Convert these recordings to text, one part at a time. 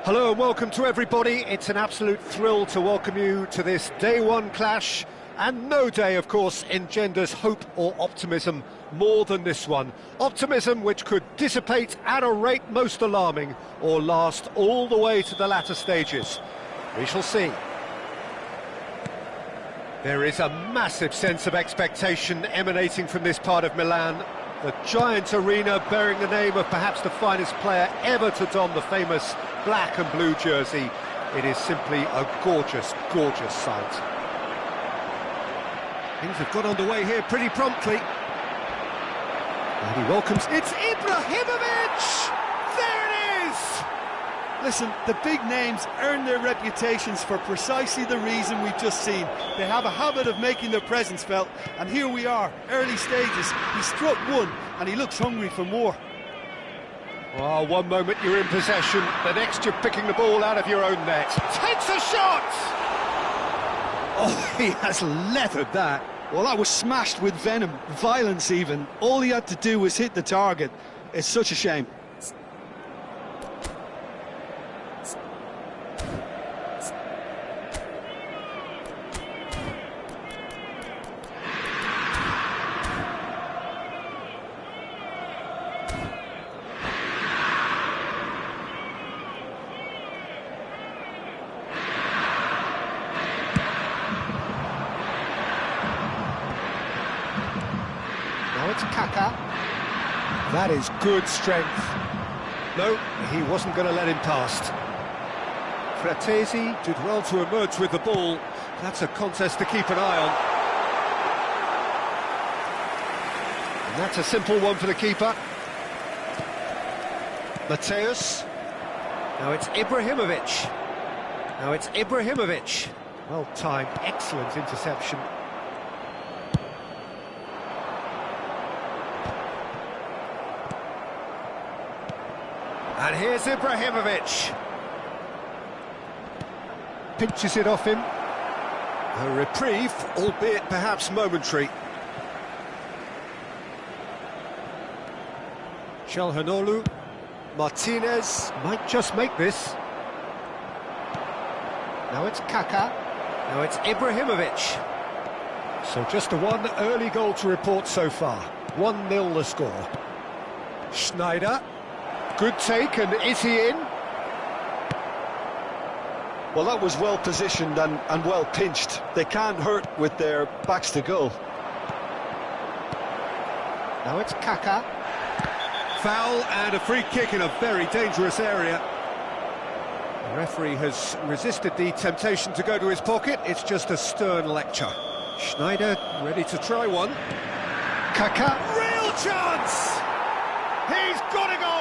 Hello and welcome to everybody. It's an absolute thrill to welcome you to this day one clash, and no day, of course, engenders hope or optimism more than this one. Optimism which could dissipate at a rate most alarming or last all the way to the latter stages. We shall see. There is a massive sense of expectation emanating from this part of Milan. The giant arena bearing the name of perhaps the finest player ever to don the famous black and blue jersey. It is simply a gorgeous, gorgeous sight. Things have got underway here pretty promptly. And he welcomes... It's Ibrahimovic! There it is! Listen, the big names earn their reputations for precisely the reason we've just seen. They have a habit of making their presence felt, and here we are, early stages. He struck one, and he looks hungry for more. Well, one moment you're in possession, the next you're picking the ball out of your own net. Takes a shot! Oh, he has leathered that. Well, that was smashed with venom, violence even. All he had to do was hit the target. It's such a shame. Now it's Kaka. That is good strength. No, he wasn't going to let him past. Fratesi did well to emerge with the ball. That's a contest to keep an eye on. And that's a simple one for the keeper. Mateus. Now it's Ibrahimovic. Now it's Ibrahimovic. Well timed, excellent interception. And here's Ibrahimovic. Pinches it off him. A reprieve, albeit perhaps momentary. Çalhanoğlu. Martinez might just make this. Now it's Kaka. Now it's Ibrahimovic. So just the one early goal to report so far. 1-0 the score. Schneider. Good take, and is he in? Well, that was well positioned and well pinched. They can't hurt with their backs to goal. Now it's Kaka. Foul and a free kick in a very dangerous area. The referee has resisted the temptation to go to his pocket. It's just a stern lecture. Schneider ready to try one. Kaka, real chance! He's got a goal!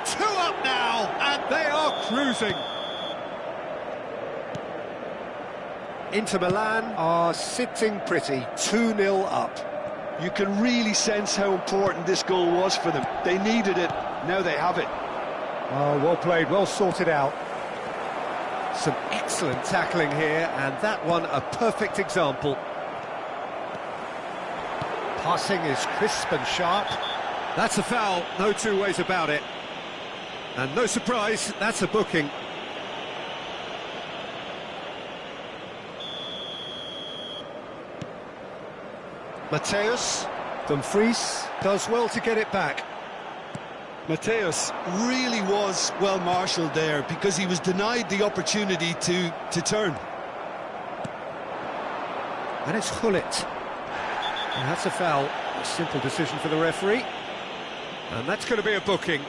2 up now, and they are cruising. Inter Milan are sitting pretty, 2-0 up. You can really sense how important this goal was for them. They needed it, now they have it. Oh, well played, well sorted out. Some excellent tackling here, and that one a perfect example. Passing is crisp and sharp. That's a foul, no two ways about it. And no surprise, that's a booking. Mateus. Dumfries does well to get it back. Mateus really was well marshalled there because he was denied the opportunity to turn. And it's Hullet. And that's a foul. A simple decision for the referee. And that's going to be a booking.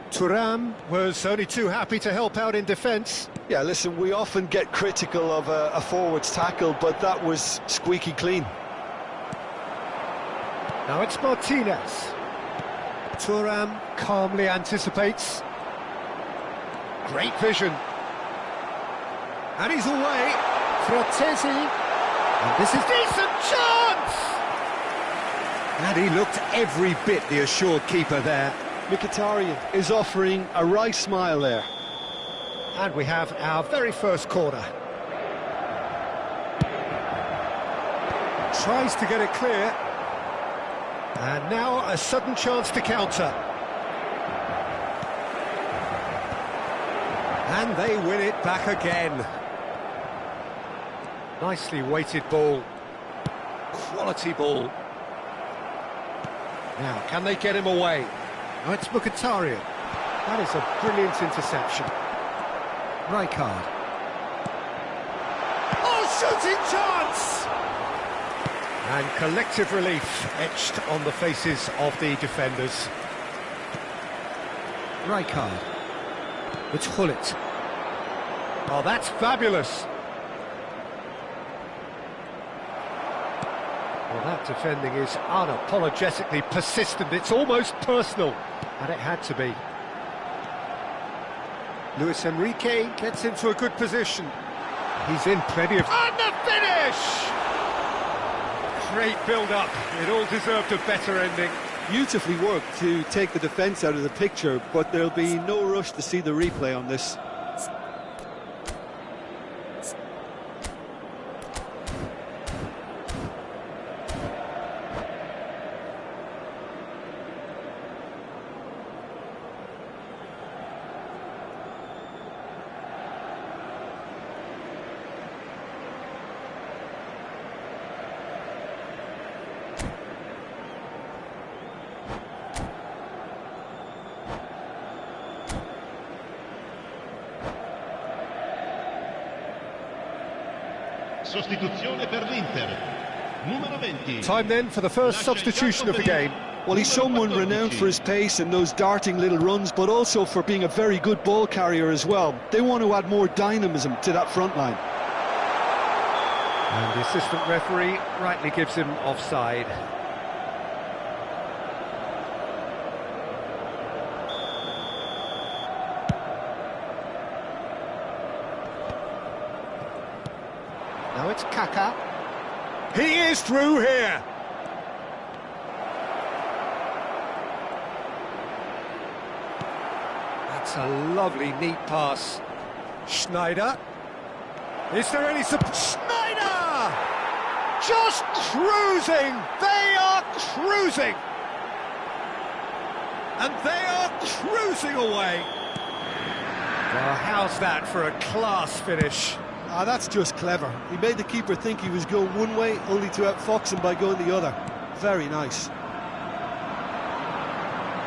Thuram was only too happy to help out in defence. Yeah, listen, we often get critical of a forward's tackle, but that was squeaky clean. Now it's Martinez. Thuram calmly anticipates. Great vision. And he's away. Fratesi. And this is decent chance! And he looked every bit the assured keeper there. Mkhitaryan is offering a wry smile there. And we have our very first corner. Tries to get it clear. And now a sudden chance to counter. And they win it back again. Nicely weighted ball. Quality ball. Now, can they get him away? Oh, it's Mkhitaryan. That is a brilliant interception. Rijkaard. Oh, shooting chance! And collective relief etched on the faces of the defenders. Rijkaard. It's Gullit. Oh, that's fabulous. Well, that defending is unapologetically persistent. It's almost personal, and it had to be. Luis Enrique gets into a good position. He's in plenty of... And the finish! Great build-up. It all deserved a better ending. Beautifully worked to take the defence out of the picture, but there'll be no rush to see the replay on this. Sostituzione per l'Inter. Numero 20. Time then for the first substitution of the game. Well, he's someone renowned for his pace and those darting little runs, but also for being a very good ball carrier as well. They want to add more dynamism to that front line. And the assistant referee rightly gives him offside. Now it's Kaka. He is through here. That's a lovely, neat pass. Schneider. Is there any support? Schneider! Just cruising! They are cruising! And they are cruising away. Well, how's that for a class finish? Ah, that's just clever. He made the keeper think he was going one way, only to outfox him by going the other. Very nice.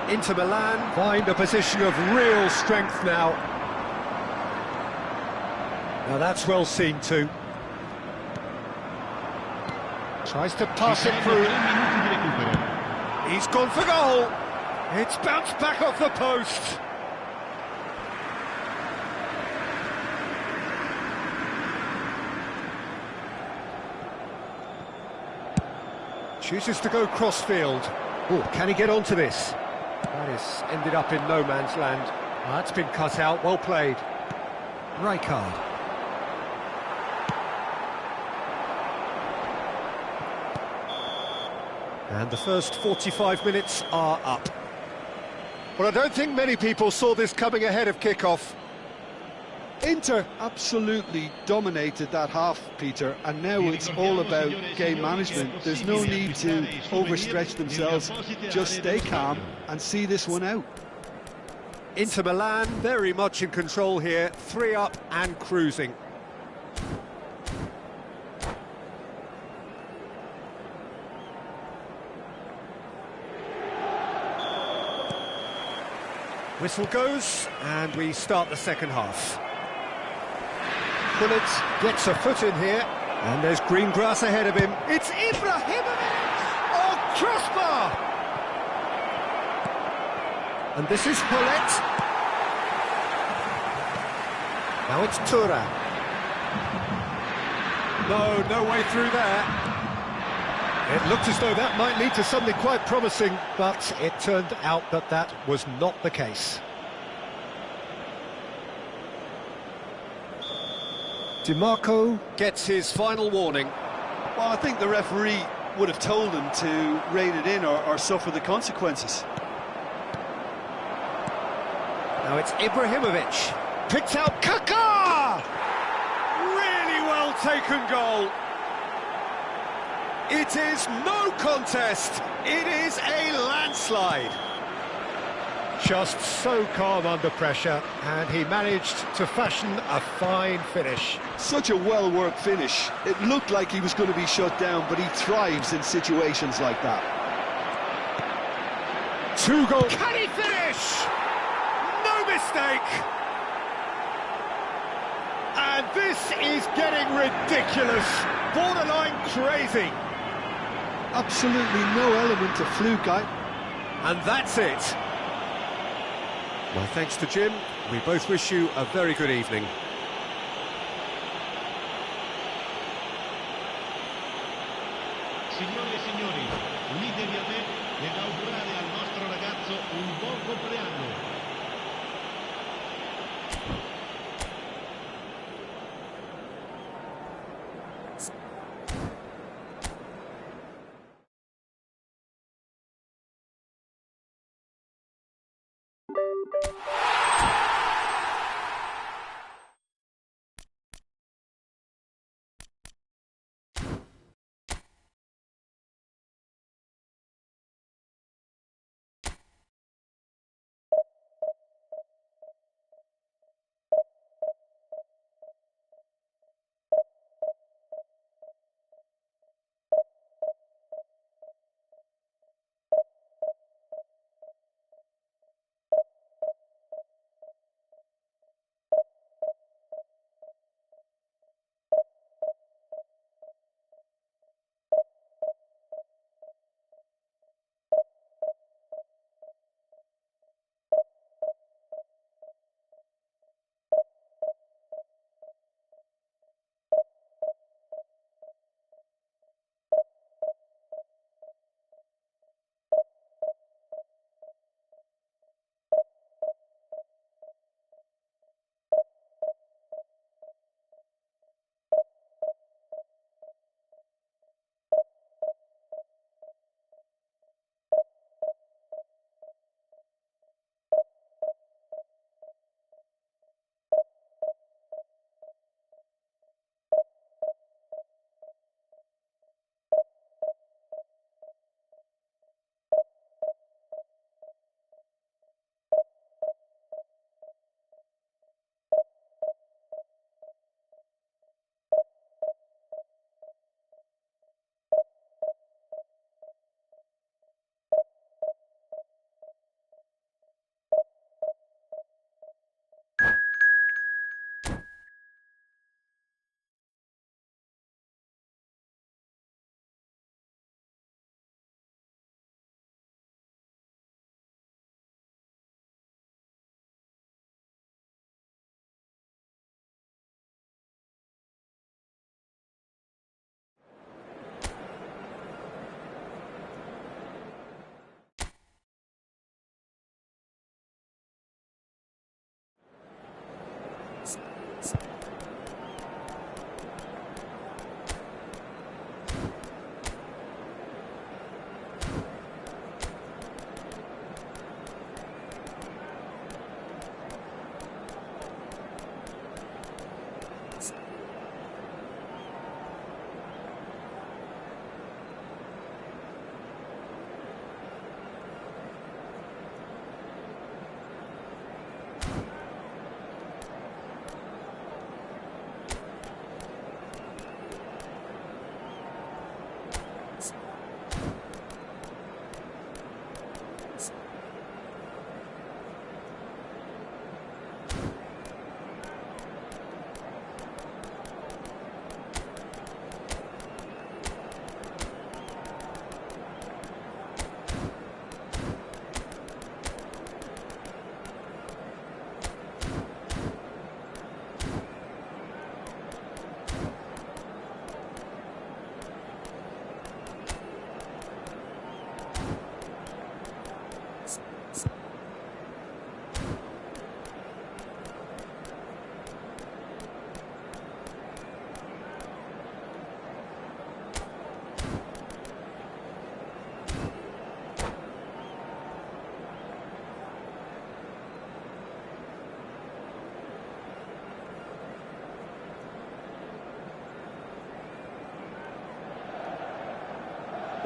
Inter Milan find a position of real strength now. Now that's well seen too. Tries to pass it through. He's gone for goal. It's bounced back off the post. Chooses to go crossfield. Oh, can he get onto this? That is ended up in no man's land. Oh, that's been cut out, well played. Rijkaard. And the first 45 minutes are up. Well, I don't think many people saw this coming ahead of kick-off. Inter absolutely dominated that half, Peter, and now it's all about game management. There's no need to overstretch themselves. Just stay calm and see this one out. Inter Milan very much in control here, 3 up and cruising. Whistle goes, and we start the second half. Gullit gets a foot in here, and there's green grass ahead of him. It's Ibrahimovic! Oh, crossbar! And this is Gullit. Now it's Thuram. No way through there. It looked as though that might lead to something quite promising, but it turned out that that was not the case. DiMarco gets his final warning. Well, I think the referee would have told him to rein it in or suffer the consequences. Now it's Ibrahimovic. Picks out Kaka! Really well taken goal. It is no contest. It is a landslide. Just so calm under pressure, and he managed to fashion a fine finish. Such a well-worked finish. It looked like he was going to be shut down, but he thrives in situations like that. 2 goals. Can he finish? No mistake. And this is getting ridiculous, borderline crazy. Absolutely no element of fluke. And that's it. My thanks to Jim. We both wish you a very good evening. Signore e signori, unitevi a me nell'augurare al nostro ragazzo un buon compleanno.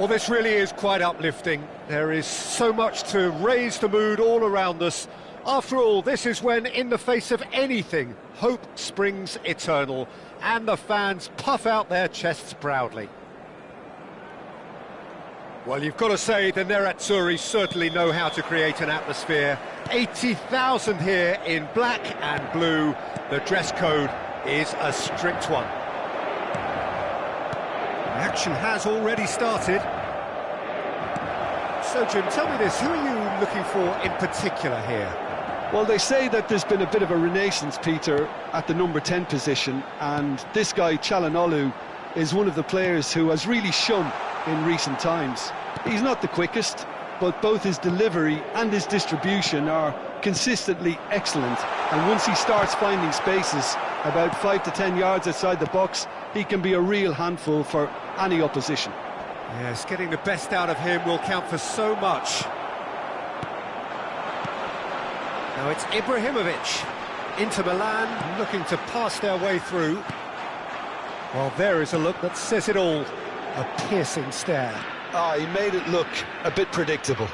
Well, this really is quite uplifting. There is so much to raise the mood all around us. After all, this is when, in the face of anything, hope springs eternal, and the fans puff out their chests proudly. Well, you've got to say the Nerazzurri certainly know how to create an atmosphere. 80,000 here in black and blue. The dress code is a strict one. The action has already started. So, Jim, tell me this, who are you looking for in particular here? Well, they say that there's been a bit of a renaissance, Peter, at the number 10 position, and this guy, Çalhanoğlu, is one of the players who has really shone in recent times. He's not the quickest, but both his delivery and his distribution are consistently excellent, and once he starts finding spaces about 5 to 10 yards outside the box, he can be a real handful for any opposition. Yes, getting the best out of him will count for so much. Now it's Ibrahimovic. Inter Milan looking to pass their way through. Well, there is a look that says it all. A piercing stare. He made it look a bit predictable.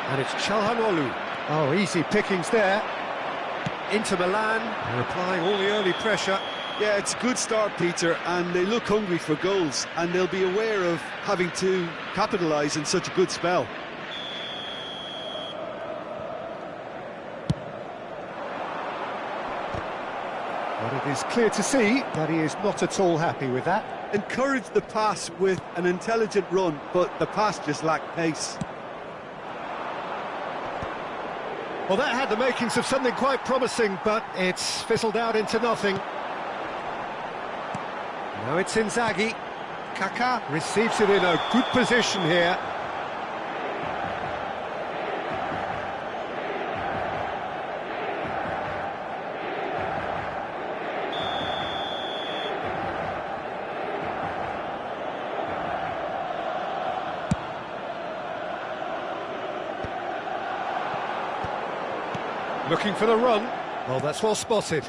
And it's Çalhanoğlu. Oh, easy pickings there. Inter Milan are applying all the early pressure. Yeah, it's a good start, Peter, and they look hungry for goals, and they'll be aware of having to capitalise in such a good spell. But it is clear to see that he is not at all happy with that. Encouraged the pass with an intelligent run, but the pass just lacked pace. Well, that had the makings of something quite promising, but it's fizzled out into nothing. Now it's Inzaghi. Kaká receives it in a good position here. Looking for the run. Well, that's well spotted.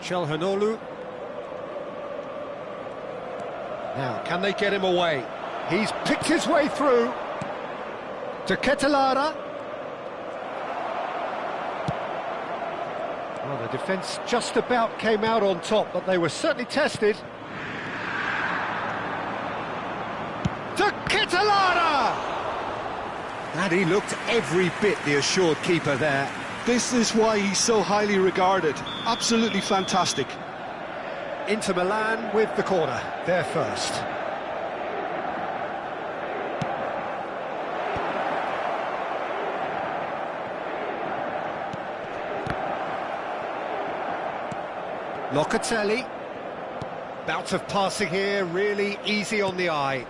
Çalhanoğlu. Now, can they get him away? He's picked his way through. To Dribblare. Well, the defence just about came out on top, but they were certainly tested. To Dribblare! And he looked every bit the assured keeper there. This is why he's so highly regarded. Absolutely fantastic. Inter Milan with the corner. They're first. Locatelli. Bout of passing here, really easy on the eye.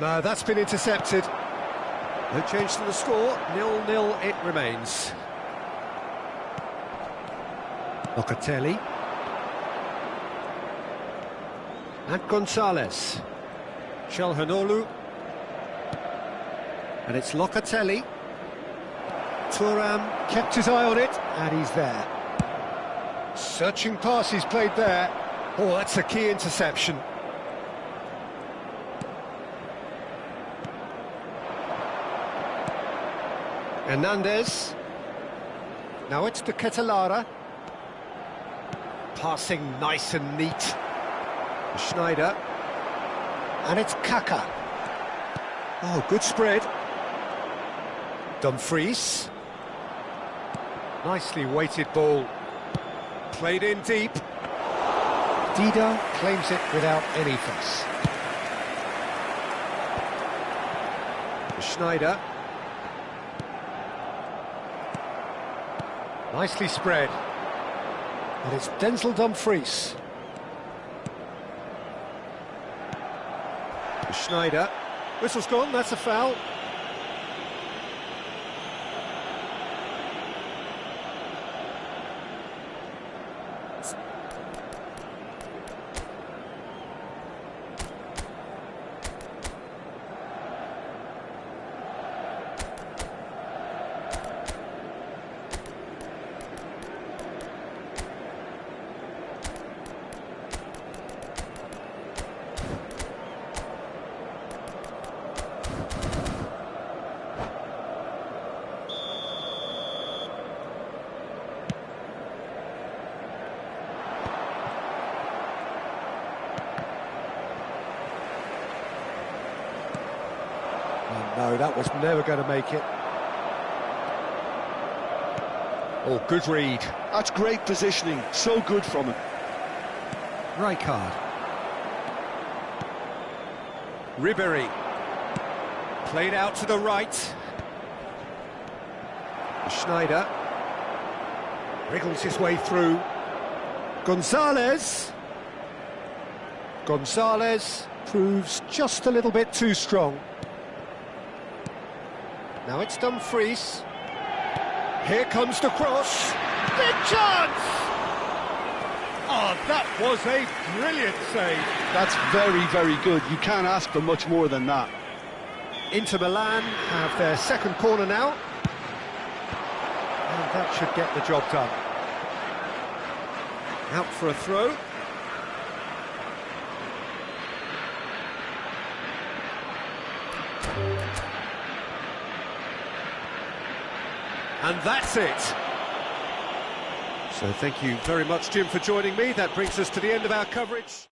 No, that's been intercepted. No change to the score, 0-0 it remains. Locatelli. And Gonzalez. Çalhanoğlu. And it's Locatelli. Thuram Kept his eye on it, and he's there. Searching pass he's played there. Oh, that's a key interception. Hernandez. Now it's to Dribblare. Passing nice and neat. Schneider. And it's Kaká. Oh, good spread. Dumfries. Nicely weighted ball. Played in deep. Dida claims it without any fuss. Schneider. Nicely spread. And it's Denzel Dumfries. Schneider. Whistle's gone, that's a foul. No, that was never going to make it. Oh, good read. That's great positioning, so good from him. Rijkaard. Ribéry. Played out to the right. Schneider. Wriggles his way through. Gonzalez. Gonzalez proves just a little bit too strong. Now it's Dumfries. Here comes the cross. Big chance! Oh, that was a brilliant save. That's very, very good. You can't ask for much more than that. Inter Milan have their second corner now. And that should get the job done. Out for a throw. And that's it. So thank you very much, Jim, for joining me. That brings us to the end of our coverage.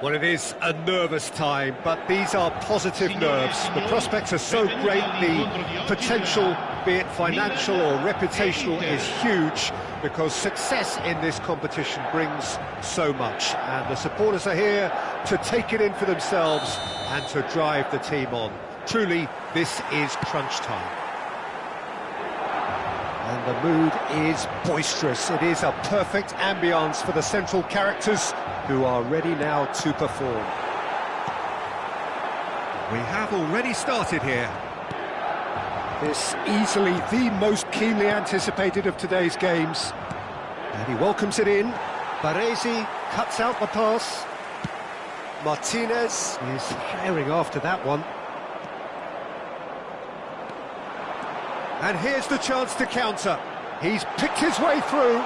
Well, it is a nervous time, but these are positive nerves. The prospects are so great, the potential, be it financial or reputational, is huge, because success in this competition brings so much. And the supporters are here to take it in for themselves and to drive the team on. Truly, this is crunch time. And the mood is boisterous. It is a perfect ambience for the central characters, who are ready now to perform. We have already started here. This easily the most keenly anticipated of today's games. And he welcomes it in. Baresi cuts out the pass. Martinez is herring after that one. And here's the chance to counter. He's picked his way through.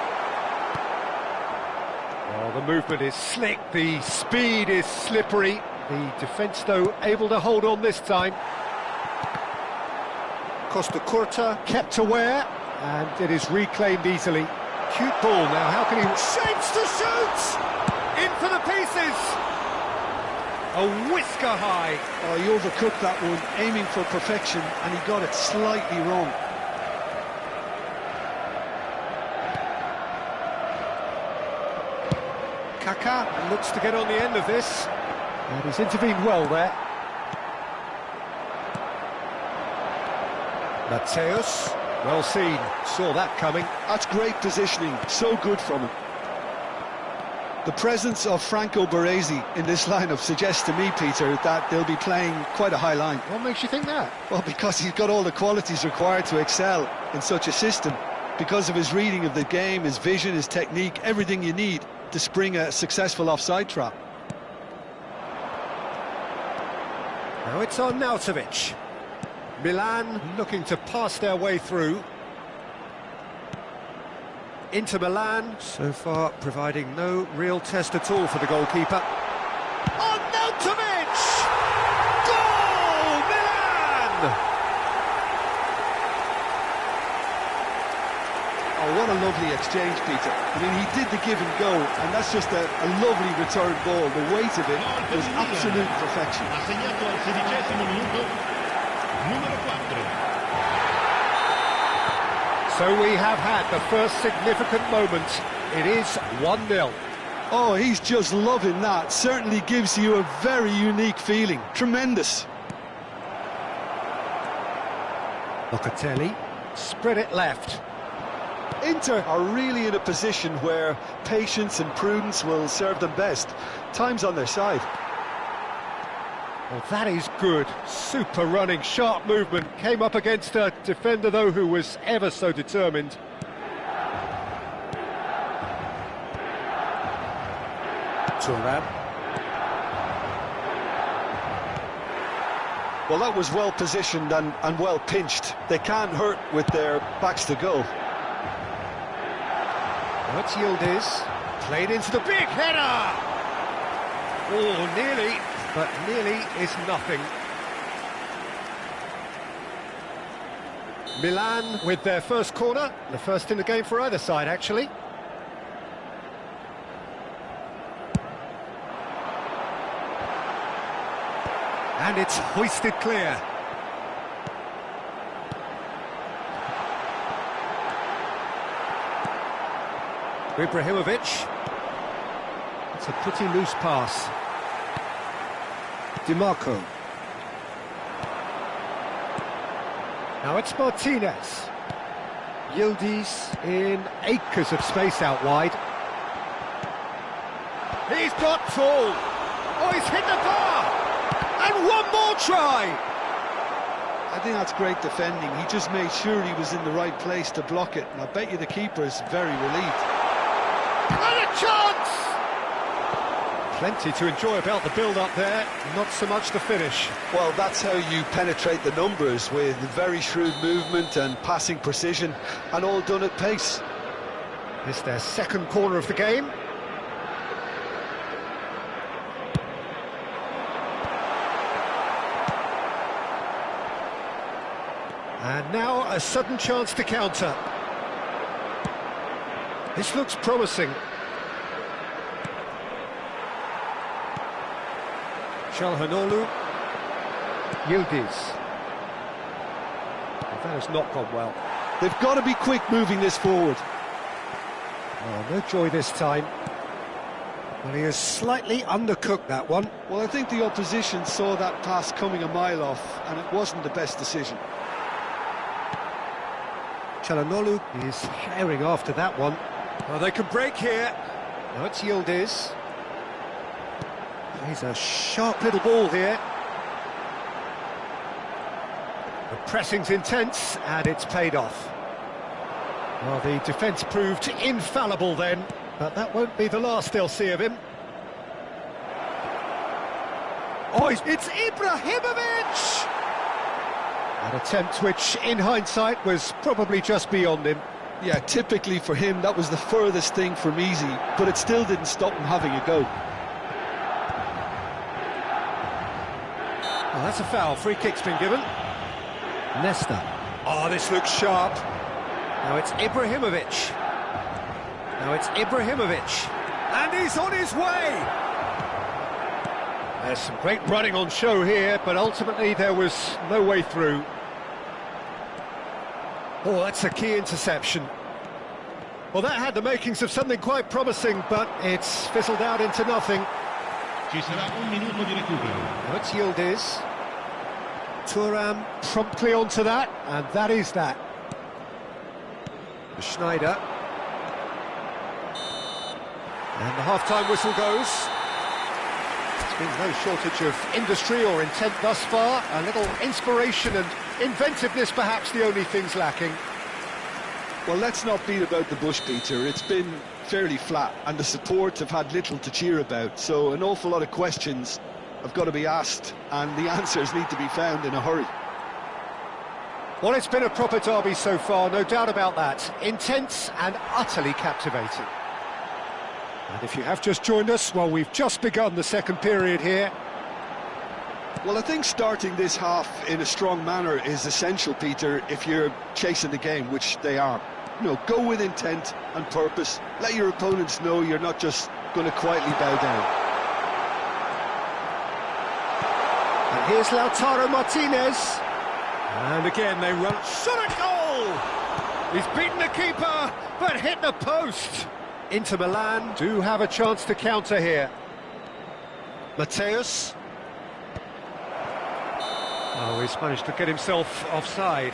Oh, the movement is slick, the speed is slippery. The defence, though, able to hold on this time. Costa Curta Kept aware, and it is reclaimed easily. Cute ball now, how can he... shapes to shoot! In for the pieces! A whisker high. Oh, he overcooked that one, aiming for perfection, and he got it slightly wrong. Kaká looks to get on the end of this, and he's intervened well there. Mateus, well seen, saw that coming. That's great positioning, so good from him. The presence of Franco Baresi in this lineup suggests to me, Peter, that they'll be playing quite a high line. What makes you think that? Well, because he's got all the qualities required to excel in such a system. Because of his reading of the game, his vision, his technique, everything you need to spring a successful offside trap. Now it's on Nautovic. Milan looking to pass their way through. Inter Milan, so far providing no real test at all for the goalkeeper. On Nautovic! Goal! Milan! Oh, what a lovely exchange, Peter. I mean, he did the give and go, and that's just a lovely return ball. The weight of it was absolute perfection. Ha segnato al 16° minuto, numero 4. So we have had the first significant moment. It is 1-0. Oh, he's just loving that. Certainly gives you a very unique feeling. Tremendous. Locatelli, spread it left. Inter are really in a position where patience and prudence will serve them best. Time's on their side. Well, that is good. Super running, sharp movement. Came up against a defender, though, who was ever so determined. Thuram. Well, that was well positioned and well pinched. They can't hurt with their backs to goal. That's Yildiz. Played into the big header! Oh, nearly. But nearly is nothing. Milan with their first corner, the first in the game for either side, actually. And it's hoisted clear. Ibrahimovic. It's a pretty loose pass. DiMarco. Now it's Martinez. Yildiz in acres of space out wide. He's got full. Oh, he's hit the bar. And one more try. I think that's great defending. He just made sure he was in the right place to block it. And I bet you the keeper's very relieved. And a chance! Plenty to enjoy about the build-up there, not so much the finish. Well, that's how you penetrate the numbers, with very shrewd movement and passing precision, and all done at pace. It's their second corner of the game. And now a sudden chance to counter. This looks promising. Çalhanoğlu. Yildiz. That has not gone well. They've got to be quick moving this forward. Oh, no joy this time. Well, he has slightly undercooked that one. Well, I think the opposition saw that pass coming a mile off, and it wasn't the best decision. Çalhanoğlu is herring after that one. Well, they can break here. Now it's Yildiz. He's a sharp little ball here. The pressing's intense, and it's paid off. Well, the defence proved infallible then, but that won't be the last they'll see of him. Oh, it's Ibrahimovic! An attempt which, in hindsight, was probably just beyond him. Yeah, typically for him, that was the furthest thing from easy, but it still didn't stop him having a go. Oh, that's a foul. Free kick's been given. Nesta. Oh, this looks sharp. Now it's Ibrahimovic. Now it's Ibrahimovic. And he's on his way! There's some great running on show here, but ultimately there was no way through. Oh, that's a key interception. Well, that had the makings of something quite promising, but it's fizzled out into nothing. Ci sarà un minuto di recupero. Let's yield is. Thuram promptly onto that, and that is that. Schneider. And the half-time whistle goes. There's been no shortage of industry or intent thus far. A little inspiration and inventiveness, perhaps the only things lacking. Well, let's not beat about the bush, Peter. It's been fairly flat, and the support have had little to cheer about. So an awful lot of questions have got to be asked, and the answers need to be found in a hurry. Well, it's been a proper derby so far, no doubt about that. Intense and utterly captivating. And if you have just joined us, well, we've just begun the second period here. Well, I think starting this half in a strong manner is essential, Peter, if you're chasing the game, which they are. You know, go with intent and purpose. Let your opponents know you're not just going to quietly bow down. And here's Lautaro Martinez. And again, they run. Shot a goal! He's beaten the keeper, but hit the post. Inter Milan do have a chance to counter here. Mateus. Oh, he's managed to get himself offside.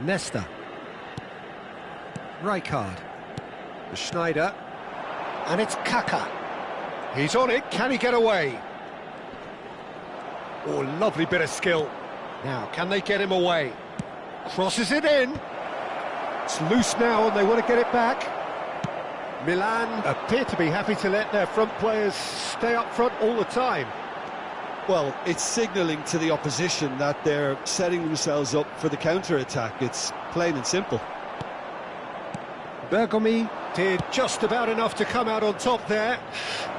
Nesta. Rijkaard. Schneider. And it's Kaka. He's on it, can he get away? Oh, lovely bit of skill. Now, can they get him away? Crosses it in. It's loose now and they want to get it back. Milan appear to be happy to let their front players stay up front all the time. Well, it's signalling to the opposition that they're setting themselves up for the counter-attack. It's plain and simple. Bergomi. Did just about enough to come out on top there.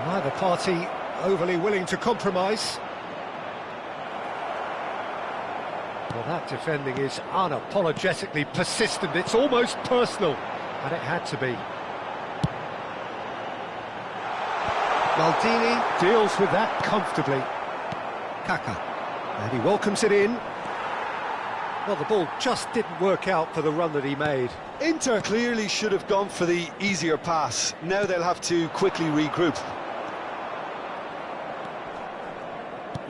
Neither party overly willing to compromise. Well, that defending is unapologetically persistent. It's almost personal, and it had to be. Maldini Deals with that comfortably. Kaka. And he welcomes it in. Well, the ball just didn't work out for the run that he made. Inter clearly should have gone for the easier pass. Now they'll have to quickly regroup.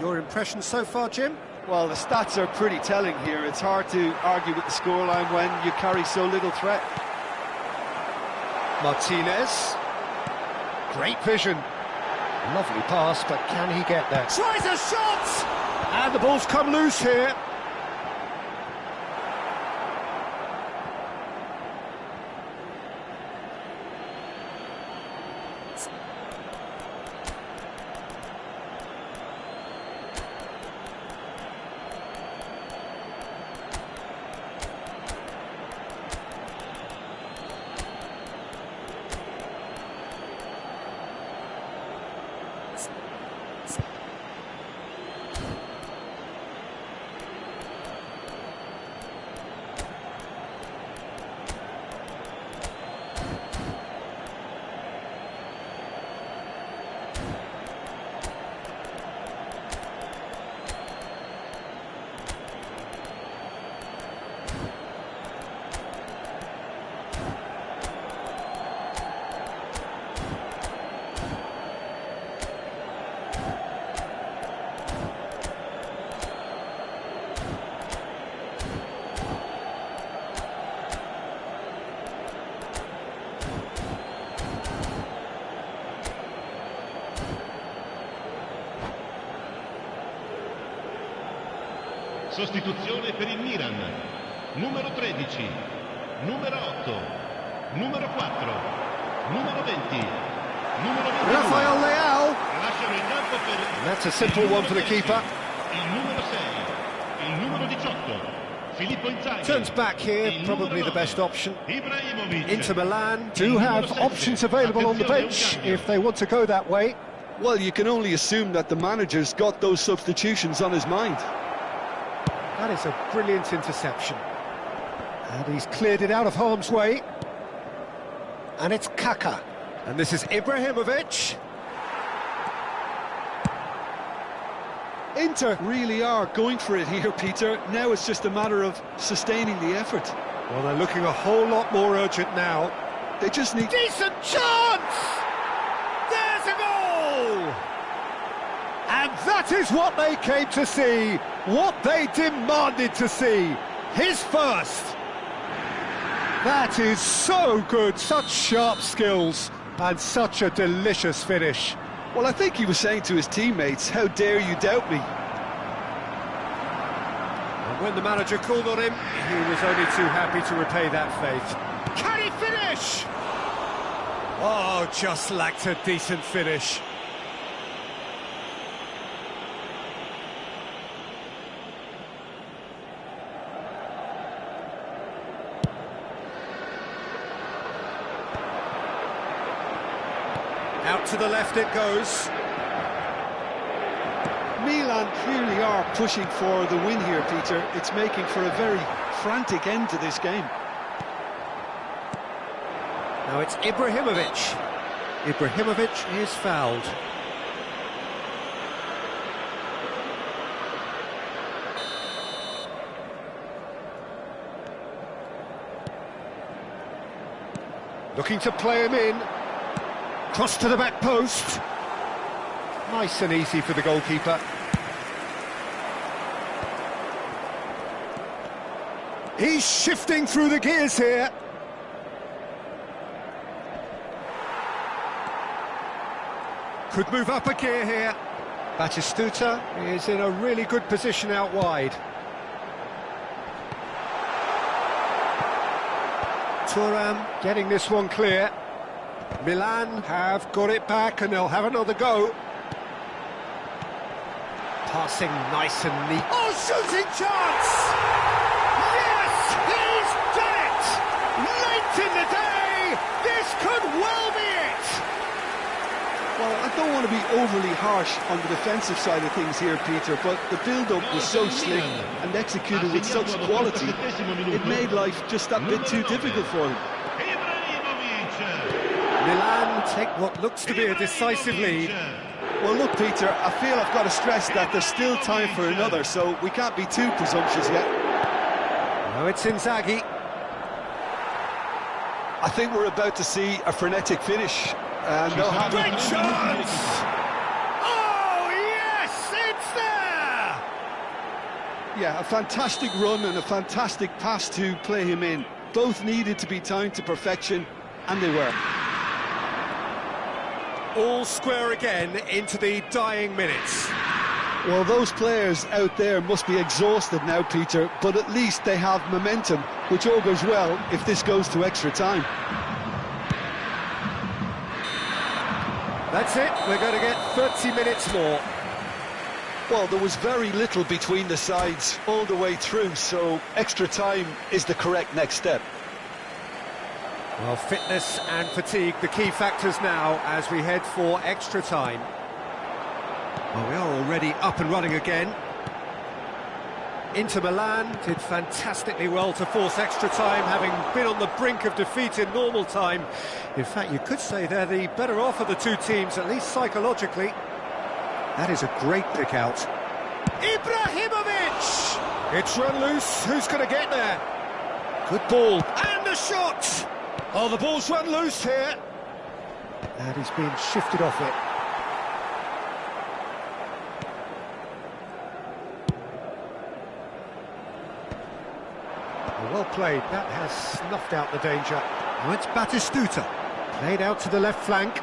Your impressions so far, Jim? Well, the stats are pretty telling here. It's hard to argue with the scoreline when you carry so little threat. Martinez. Great vision. Lovely pass, but can he get there? Tries a shot! And the ball's come loose here. Sostituzione per il Milan. Numero 13, numero 8, numero 4, numero 20, numero 22. Rafael Leao. Lasciano il campo per... And that's a simple one for the keeper. Il numero 6, il numero 18, Filippo Inzaghi. Turns back here, Il probably numero the best 9, option. Ibrahimovic. Inter Milan do have options available on the bench if they want to go that way. Well, you can only assume that the manager's got those substitutions on his mind. That is a brilliant interception. And he's cleared it out of harm's way. And it's Kaka. And this is Ibrahimovic. Inter really are going for it here, Peter. Now it's just a matter of sustaining the effort. Well, they're looking a whole lot more urgent now. They just need... Decent chance! There's a goal! And that is what they came to see, what they demanded to see. His first. That is so good, such sharp skills, and such a delicious finish. Well, I think he was saying to his teammates, how dare you doubt me? And when the manager called on him, he was only too happy to repay that faith. Can he finish? Oh, just lacked a decent finish. Out to the left it goes. Milan clearly are pushing for the win here, Peter. It's making for a very frantic end to this game. Now it's Ibrahimovic. Ibrahimovic is fouled. Looking to play him in. Cross to the back post. Nice and easy for the goalkeeper. He's shifting through the gears here. Could move up a gear here. Batistuta is in a really good position out wide. Thuram getting this one clear. Milan have got it back and they'll have another go. Passing nice and neat. Oh, shooting chance! Yes, he's done it! Late in the day, this could well be it! Well, I don't want to be overly harsh on the defensive side of things here, Peter, but the build-up was so slick and executed with such quality, it made life just that bit too difficult for them. Milan take what looks to be a decisive lead. Well, look, Peter, I feel I've got to stress that there's still time for another, so we can't be too presumptuous yet. Now it's Inzaghi. I think we're about to see a frenetic finish. And they'll have great chance! Oh, yes, it's there! Yeah, a fantastic run and a fantastic pass to play him in. Both needed to be timed to perfection, and they were. All square again into the dying minutes. Well, those players out there must be exhausted now, Peter, but at least they have momentum, which all goes well if this goes to extra time. That's it, we're going to get 30 minutes more. Well, there was very little between the sides all the way through, so extra time is the correct next step. Well, fitness and fatigue, the key factors now as we head for extra time. Well, we are already up and running again. Inter Milan did fantastically well to force extra time, having been on the brink of defeat in normal time. In fact, you could say they're the better off of the two teams, at least psychologically. That is a great pick out. Ibrahimovic! It's run loose, who's going to get there? Good ball, and the shot! Oh, the ball's run loose here. And he's been shifted off it. Well played, that has snuffed out the danger. Now it's Batistuta, played out to the left flank.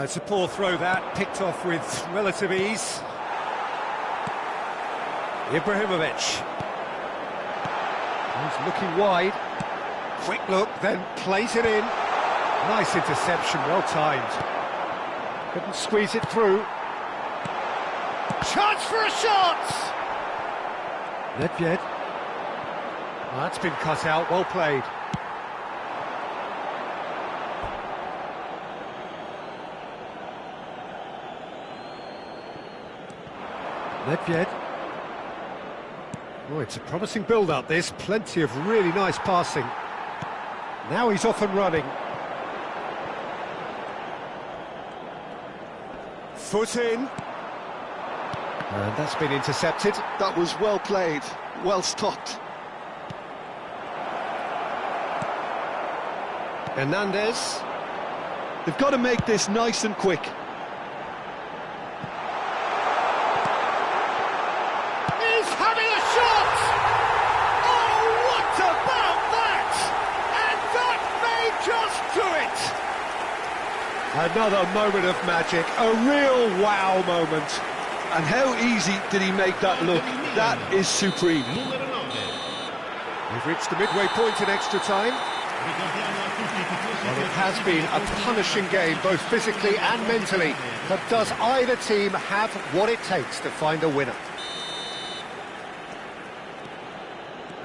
It's a poor throw that, picked off with relative ease. Ibrahimovic. He's looking wide. Quick look, then plays it in. Nice interception, well timed. Couldn't squeeze it through. Chance for a shot! Nedved. Well, that's been cut out, well played. Nedved. Oh, it's a promising build-up, this. Plenty of really nice passing. Now he's off and running. Foot in. And that's been intercepted. That was well played, well stopped. Hernandez. They've got to make this nice and quick. He's having a shot! Oh, what about that? And that may just do it! Another moment of magic, a real wow moment. And how easy did he make that look? That is supreme. Numero 9. We've reached the midway point in extra time. Well, it has been a punishing game, both physically and mentally. But does either team have what it takes to find a winner?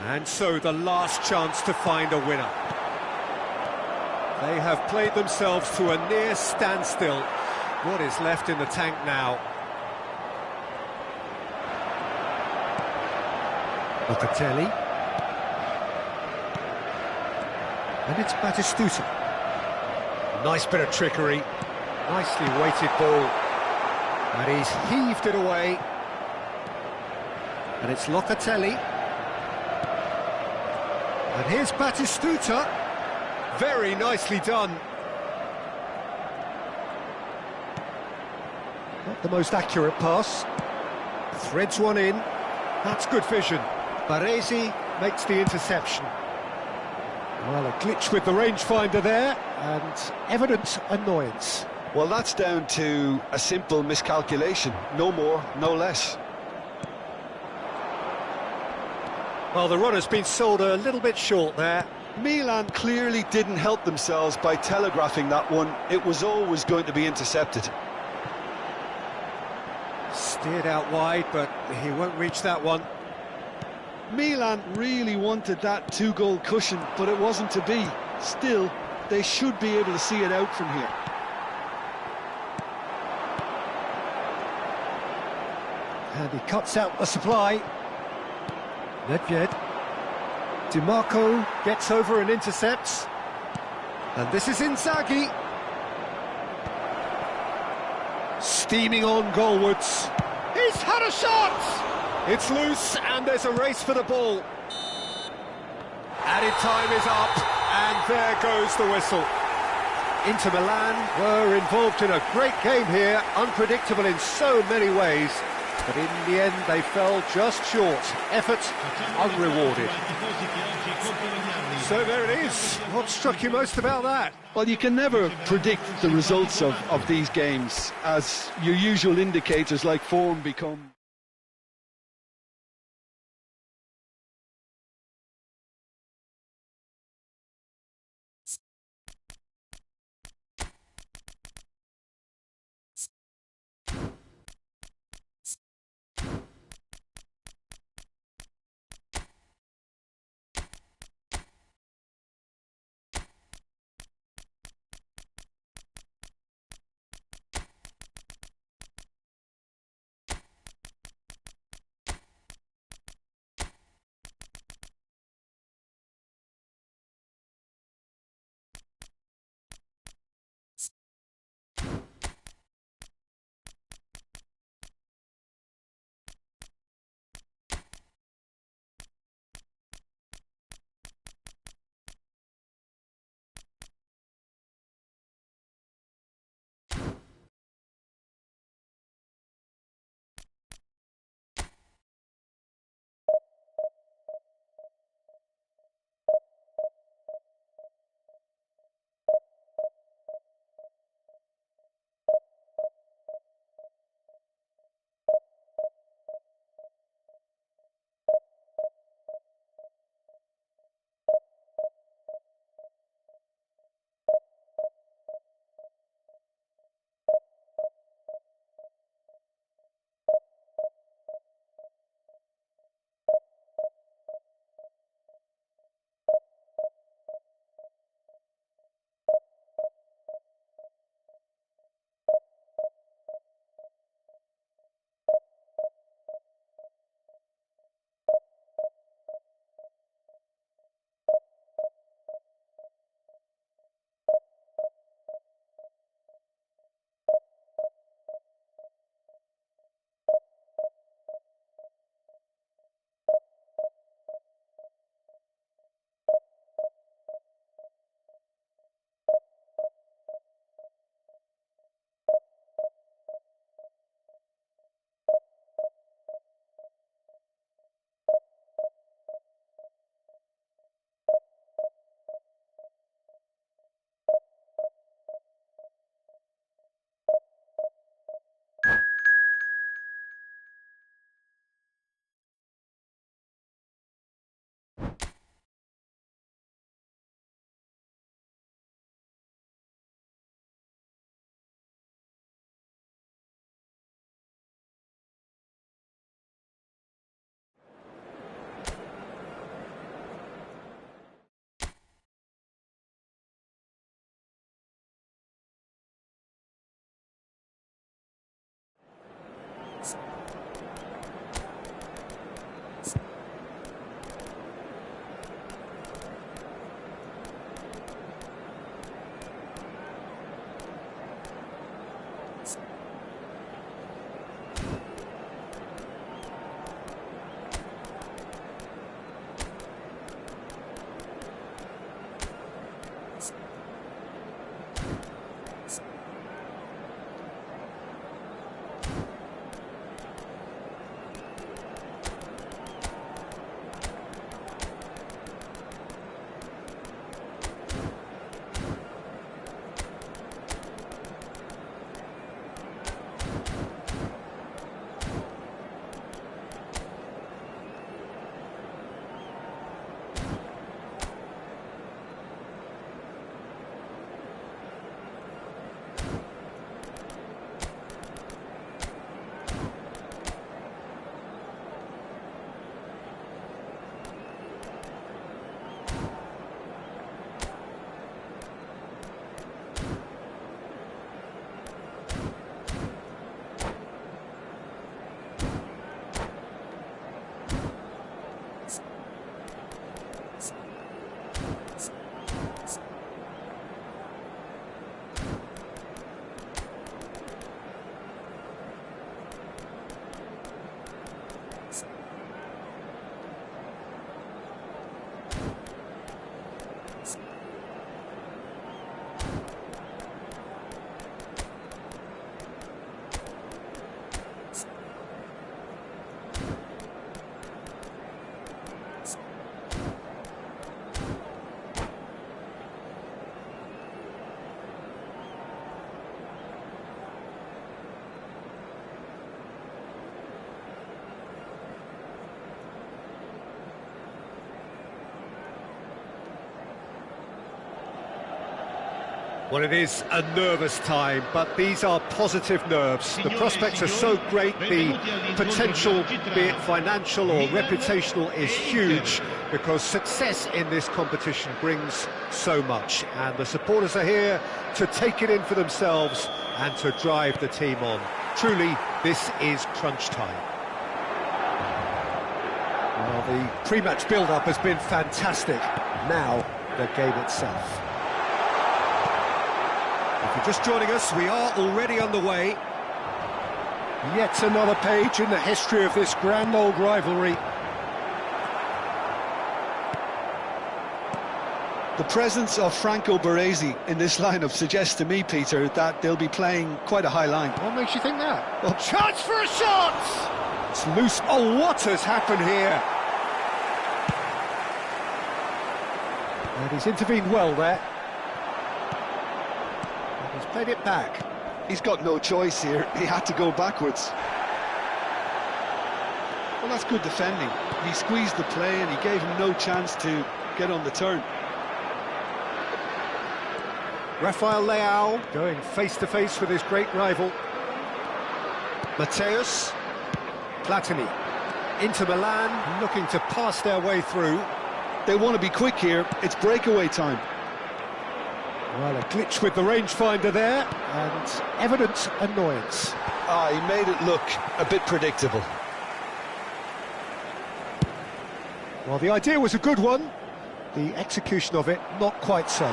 And so the last chance to find a winner. They have played themselves to a near standstill. What is left in the tank now? Locatelli. And it's Batistuta. Nice bit of trickery. Nicely weighted ball. And he's heaved it away. And it's Locatelli. And here's Batistuta. Very nicely done. Not the most accurate pass. Threads one in. That's good vision. Baresi makes the interception. Well, a glitch with the rangefinder there. And evident annoyance. Well, that's down to a simple miscalculation. No more, no less. Well, the runner's been sold a little bit short there. Milan clearly didn't help themselves by telegraphing that one. It was always going to be intercepted. Steered out wide, but he won't reach that one. Milan really wanted that two-goal cushion, but it wasn't to be. Still, they should be able to see it out from here. And he cuts out the supply. Nedved. DiMarco gets over and intercepts. And this is Inzaghi. Steaming on goalwards. He's had a shot! It's loose, and there's a race for the ball. Added time is up, and there goes the whistle. Inter Milan were involved in a great game here, unpredictable in so many ways. But in the end, they fell just short. Effort unrewarded. So there it is. What struck you most about that? Well, you can never predict the results of these games, as your usual indicators like form become... Well, it is a nervous time, but these are positive nerves. The prospects are so great, the potential, be it financial or reputational, is huge, because success in this competition brings so much, and the supporters are here to take it in for themselves and to drive the team on. Truly, this is crunch time. Well, the pre-match build-up has been fantastic. Now, the game itself. If you're just joining us, we are already underway. Yet another page in the history of this grand old rivalry. The presence of Franco Baresi in this lineup suggests to me, Peter, that they'll be playing quite a high line. What makes you think that? Well, chance for a shot! It's loose. Oh, what has happened here? And he's intervened well there. And he's played it back. He's got no choice here. He had to go backwards. Well, that's good defending. He squeezed the play and he gave him no chance to get on the turn. Rafael Leao going face-to-face with his great rival. Mateus. Platini. Inter Milan looking to pass their way through. They want to be quick here. It's breakaway time. Well, a glitch with the rangefinder there, and evident annoyance. He made it look a bit predictable. Well, the idea was a good one. The execution of it, not quite so.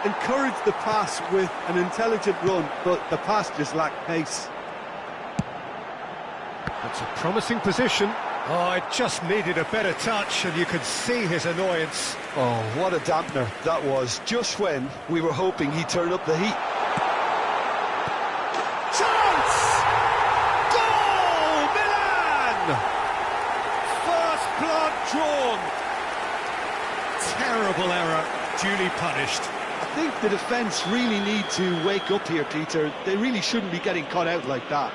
Encouraged the pass with an intelligent run, but the pass just lacked pace. It's a promising position. Oh, it just needed a better touch, and you could see his annoyance. Oh, what a dampener that was, just when we were hoping he'd turn up the heat. Chance! Goal! Milan! First blood drawn. Terrible error, duly punished. I think the defence really need to wake up here, Peter. They really shouldn't be getting caught out like that.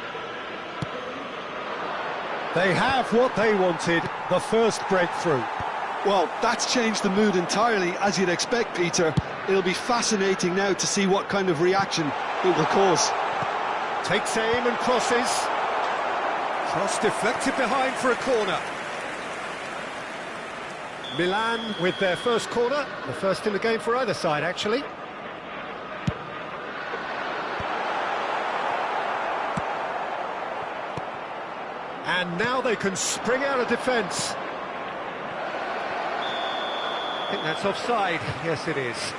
They have what they wanted, the first breakthrough. Well, that's changed the mood entirely, as you'd expect, Peter. It'll be fascinating now to see what kind of reaction it will cause. Takes aim and crosses. Cross deflected behind for a corner. Milan with their first corner, the first in the game for either side, actually. And now they can spring out of defence. I think that's offside. Yes, it is.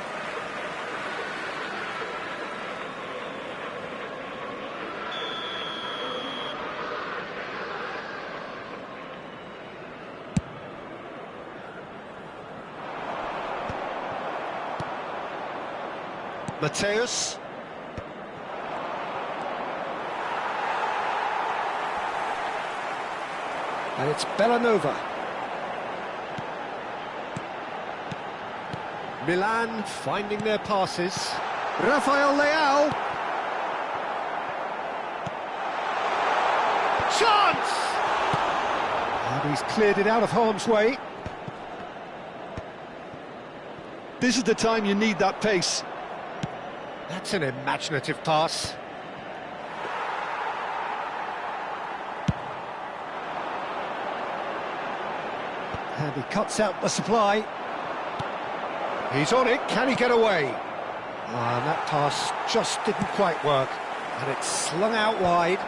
Mateus. And it's Bellanova. Milan finding their passes. Rafael Leao. Chance! And he's cleared it out of harm's way. This is the time you need that pace. That's an imaginative pass. And he cuts out the supply. He's on it, can he get away? And that pass just didn't quite work. And it's slung out wide.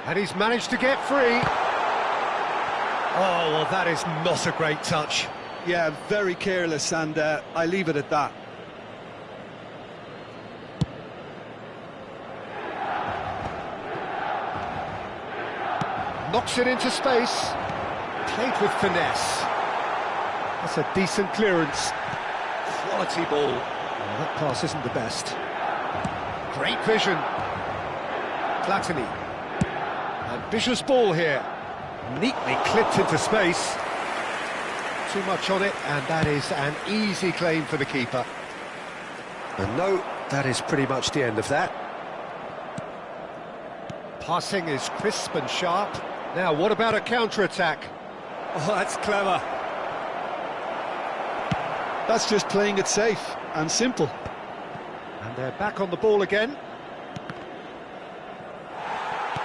And he's managed to get free. Oh, well, that is not a great touch. Yeah, very careless, and I leave it at that. Knocks it into space. Played with finesse. That's a decent clearance. Quality ball. Oh, that pass isn't the best. Great vision. Platini. Ambitious ball here. Neatly clipped into space. Too much on it, and that is an easy claim for the keeper. And no, that is pretty much the end of that. Passing is crisp and sharp. Now, what about a counter-attack? Oh, that's clever. That's just playing it safe and simple. And they're back on the ball again.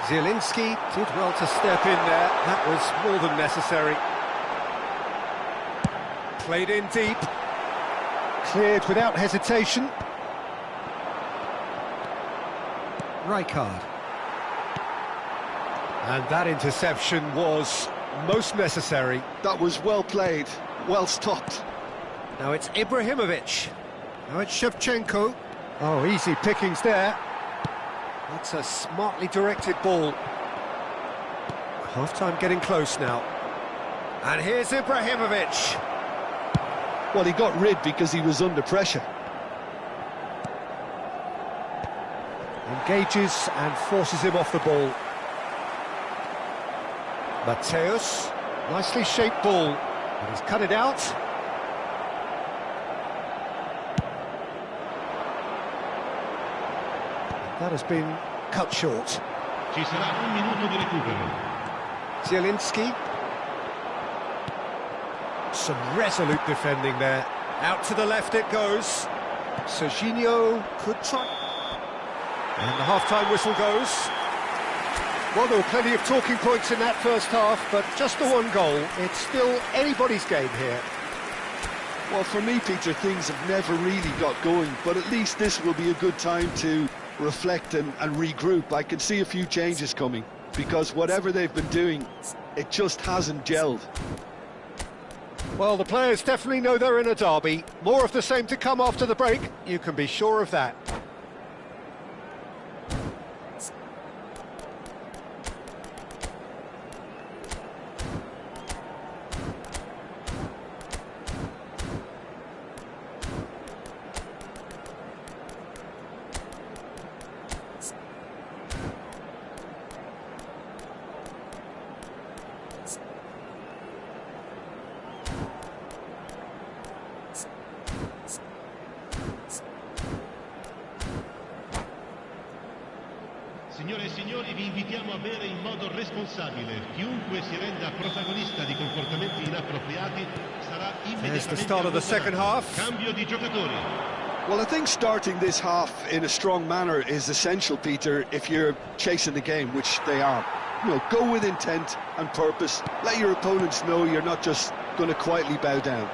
Zielinski did well to step in there. That was more than necessary. Played in deep. Cleared without hesitation. Rijkaard. And that interception was most necessary. That was well played, well stopped. Now it's Ibrahimovic. Now it's Shevchenko. Oh, easy pickings there. That's a smartly directed ball. Half-time getting close now. And here's Ibrahimovic. Well, he got rid because he was under pressure. Engages and forces him off the ball. Mateus, nicely shaped ball, and he's cut it out. That has been cut short. Ci sarà un minuto di recupero. Zielinski. Some resolute defending there. Out to the left it goes. Serginho could try. And the half-time whistle goes. Well, there were plenty of talking points in that first half, but just the one goal. It's still anybody's game here. Well, for me, Peter, things have never really got going, but at least this will be a good time to reflect and regroup. I can see a few changes coming, because whatever they've been doing, it just hasn't gelled. Well, the players definitely know they're in a derby. More of the same to come after the break, you can be sure of that. Signore e signori, vi invitiamo a bere in modo responsabile. Chiunque si renda protagonista di comportamenti inappropriati sarà There's the start of the second half. Cambio di giocatori. Well, I think starting this half in a strong manner is essential, Peter, if you're chasing the game, which they are. You know, go with intent and purpose. Let your opponents know you're not just going to quietly bow down.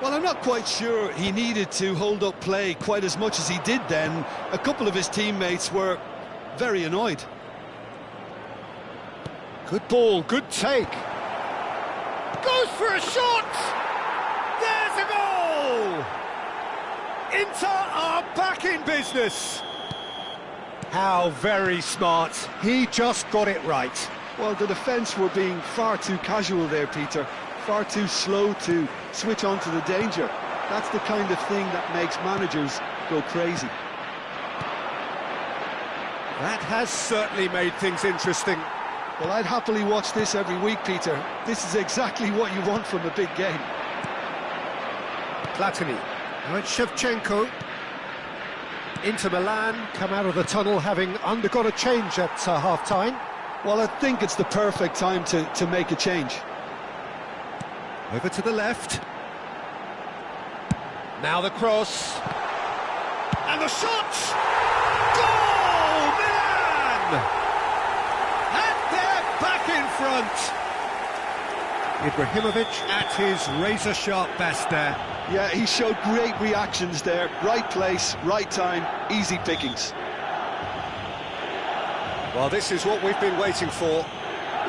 Well, I'm not quite sure he needed to hold up play quite as much as he did then. A couple of his teammates were very annoyed. Good ball, good take. Goes for a shot! There's a goal! Inter are back in business. How very smart. He just got it right. Well, the defence were being far too casual there, Peter. Far too slow to switch on to the danger. That's the kind of thing that makes managers go crazy. That has certainly made things interesting. Well, I'd happily watch this every week, Peter. This is exactly what you want from a big game. Platini. Now it's Shevchenko. Inter Milan come out of the tunnel having undergone a change at half-time. Well, I think it's the perfect time to make a change. Over to the left. Now the cross. And the shot! Goal! Milan! And they're back in front. Ibrahimovic at his razor-sharp best there. Yeah, he showed great reactions there. Right place, right time, easy pickings. Well, this is what we've been waiting for.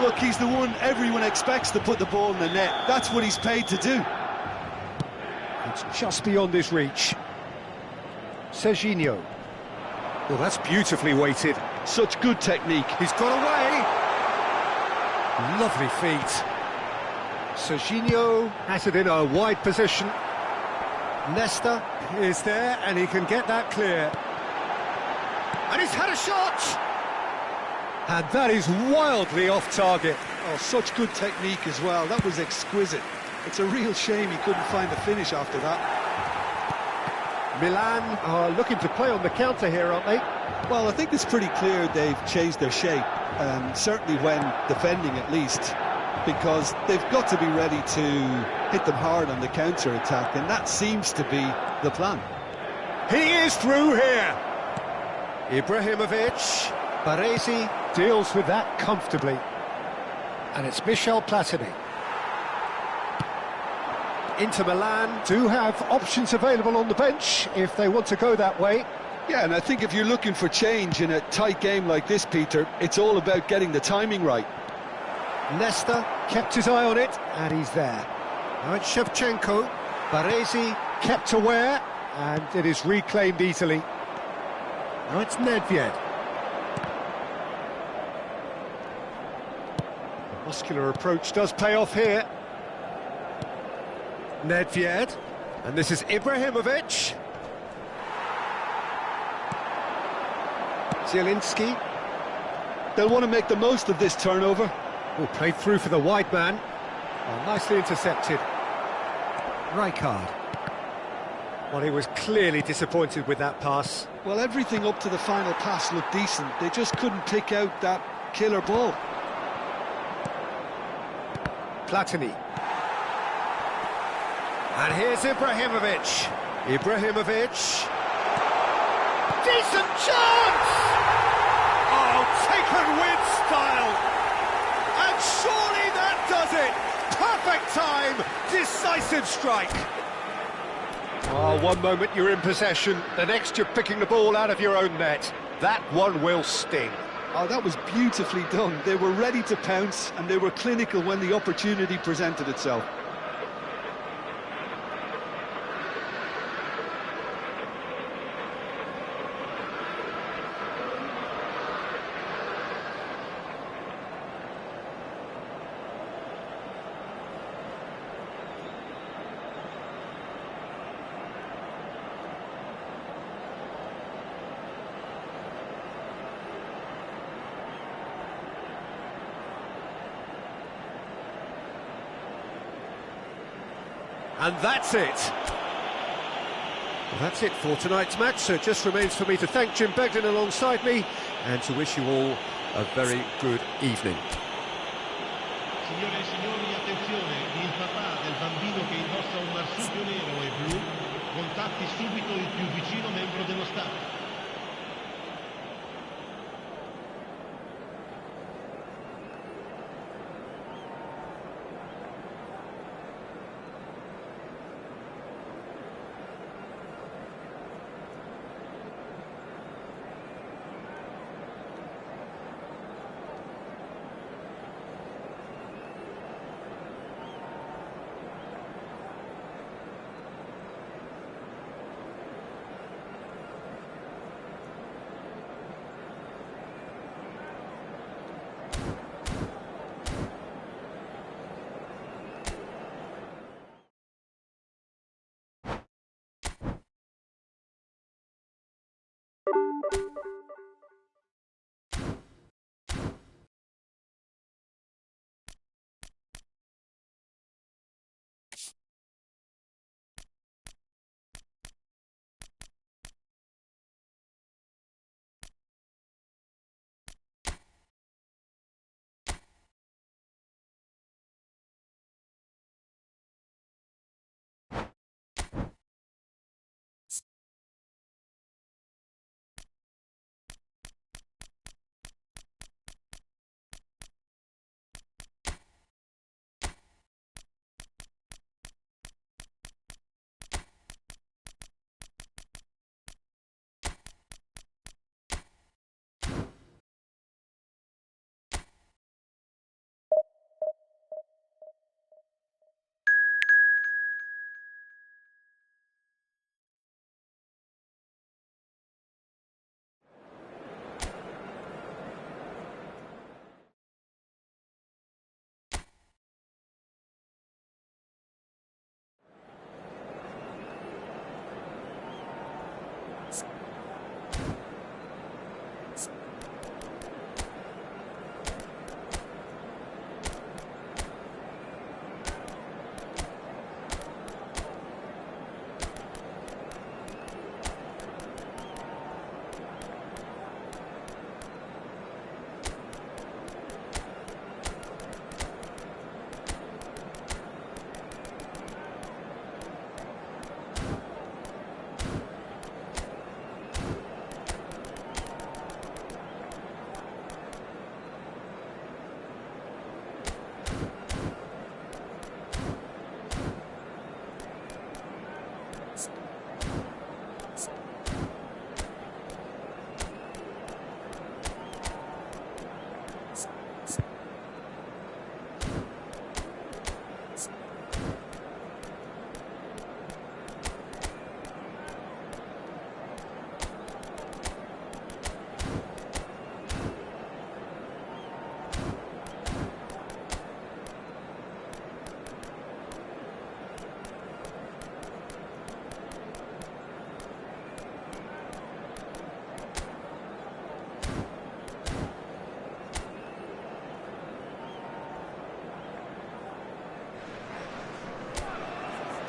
Look, he's the one everyone expects to put the ball in the net. That's what he's paid to do. It's just beyond his reach. Serginho. Well, that's beautifully weighted. Such good technique. He's got away. Lovely feet. Serginho has it in a wide position. Nesta is there, and he can get that clear. And he's had a shot! And that is wildly off target. Oh, such good technique as well. That was exquisite. It's a real shame he couldn't find the finish after that. Milan are looking to play on the counter here, aren't they? Well, I think it's pretty clear they've changed their shape, certainly when defending at least. because they've got to be ready to hit them hard on the counter-attack, and that seems to be the plan. He is through here. Ibrahimovic. Baresi Deals with that comfortably. And it's Michel Platini. Inter Milan. Do have options available on the bench if they want to go that way. Yeah, and I think if you're looking for change in a tight game like this, Peter, it's all about getting the timing right. Leicester kept his eye on it, and he's there. Now it's Shevchenko. Baresi. Kept aware, and it is reclaimed easily. Now it's Nedved. The muscular approach does pay off here. Nedved. And this is Ibrahimovic. Zielinski. They'll want to make the most of this turnover. Oh, played through for the wide man. Oh, nicely intercepted. Rijkaard. Well, he was clearly disappointed with that pass. Well, everything up to the final pass looked decent. They just couldn't pick out that killer ball. Platini. And here's Ibrahimovic. Ibrahimovic. Decent chance! Oh, taken with style. And surely that does it. Perfect time. Decisive strike. Oh, one moment you're in possession, the next you're picking the ball out of your own net. That one will sting. Oh, that was beautifully done. They were ready to pounce, and they were clinical when the opportunity presented itself. And that's it. Well, that's it for tonight's match, so it just remains for me to thank Jim Begden alongside me and to wish you all a very good evening. Signore e signori, attenzione, il papà del bambino che indossa un marsupio nero e blu contatti subito il più vicino membro dello staff.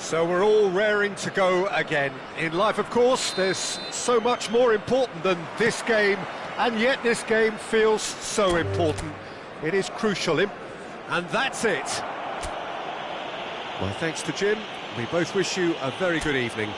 So we're all raring to go again. In life, of course, there's so much more important than this game, and yet this game feels so important. It is crucial, and that's it. My thanks to Jim. We both wish you a very good evening.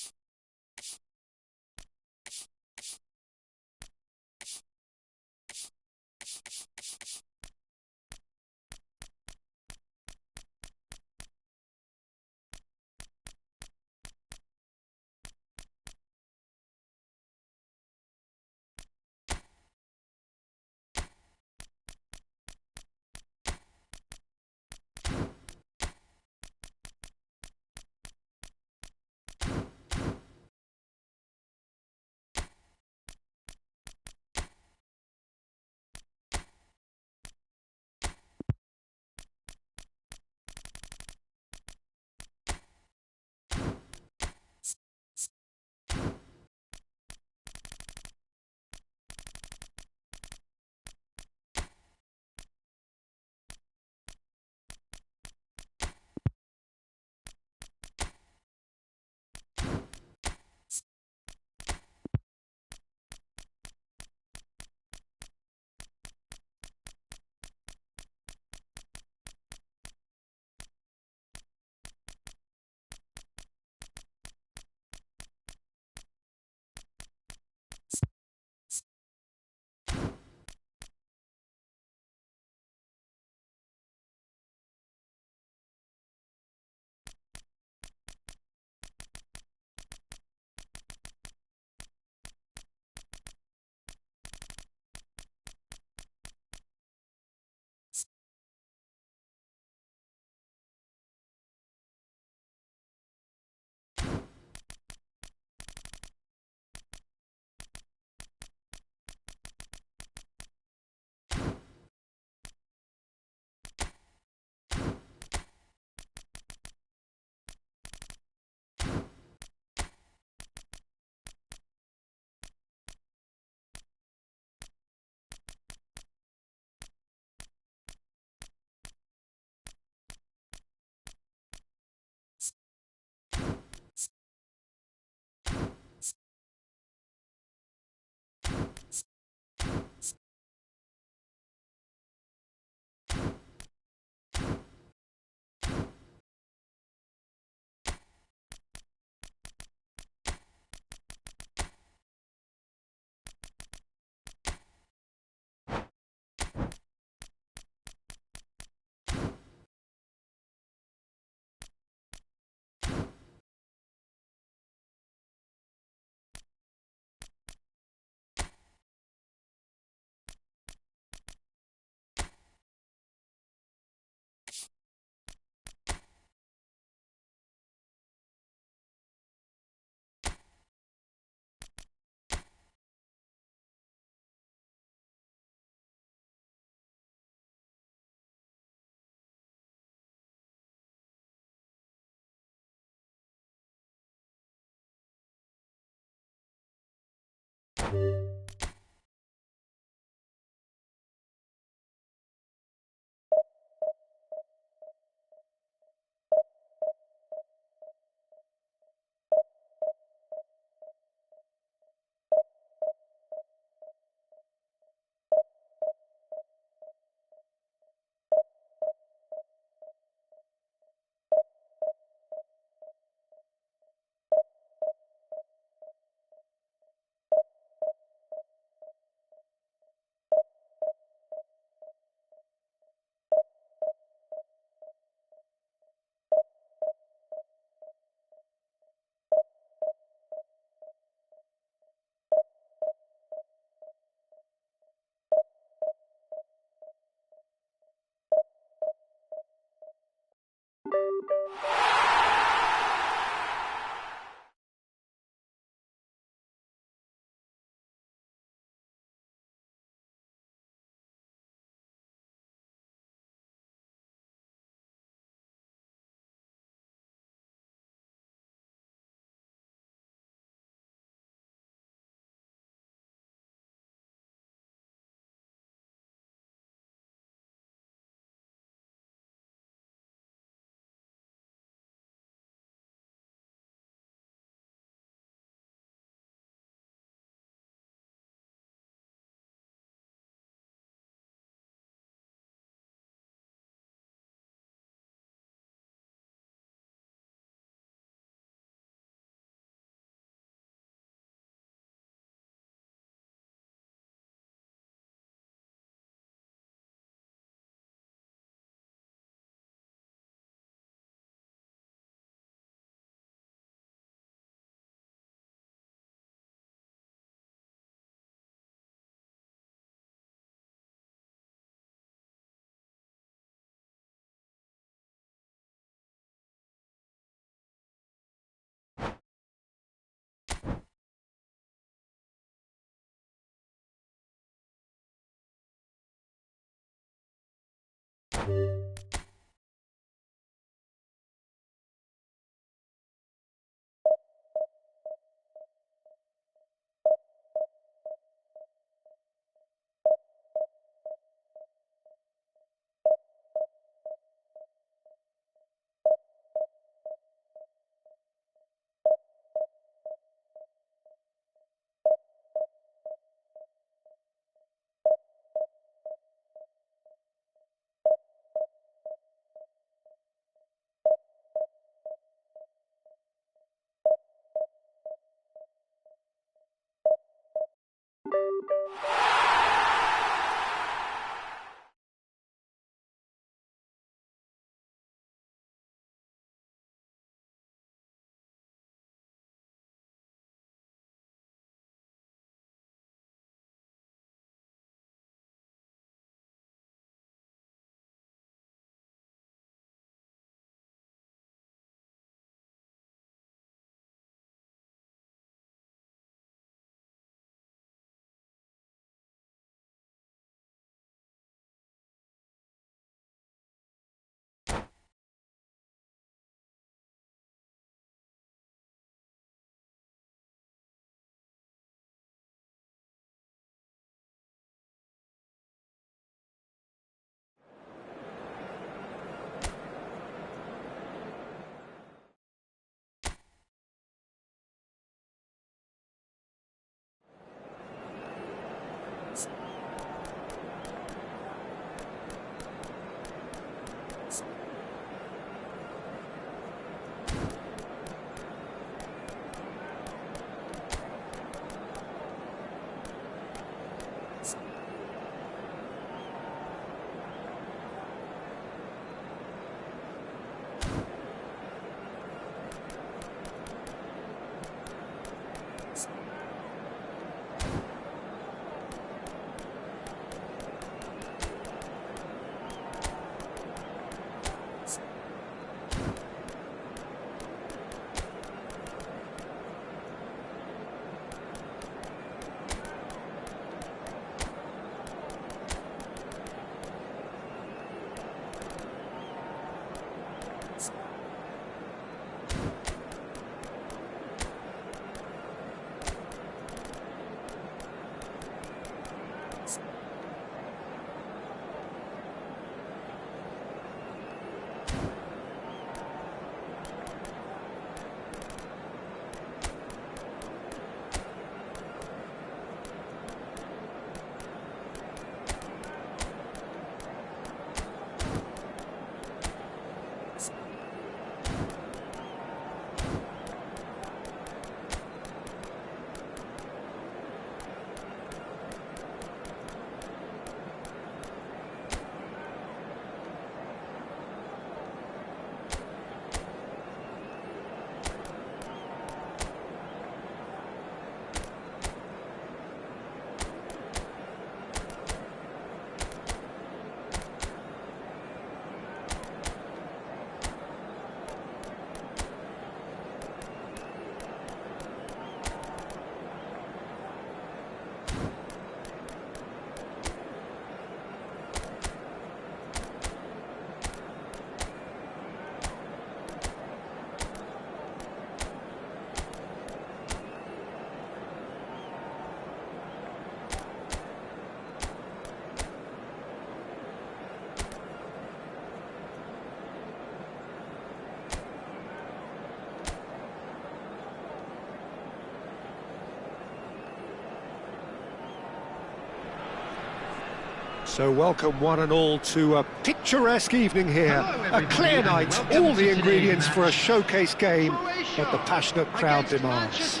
So welcome one and all to a picturesque evening here. A clear night, all the ingredients for a showcase game that the passionate crowd demands.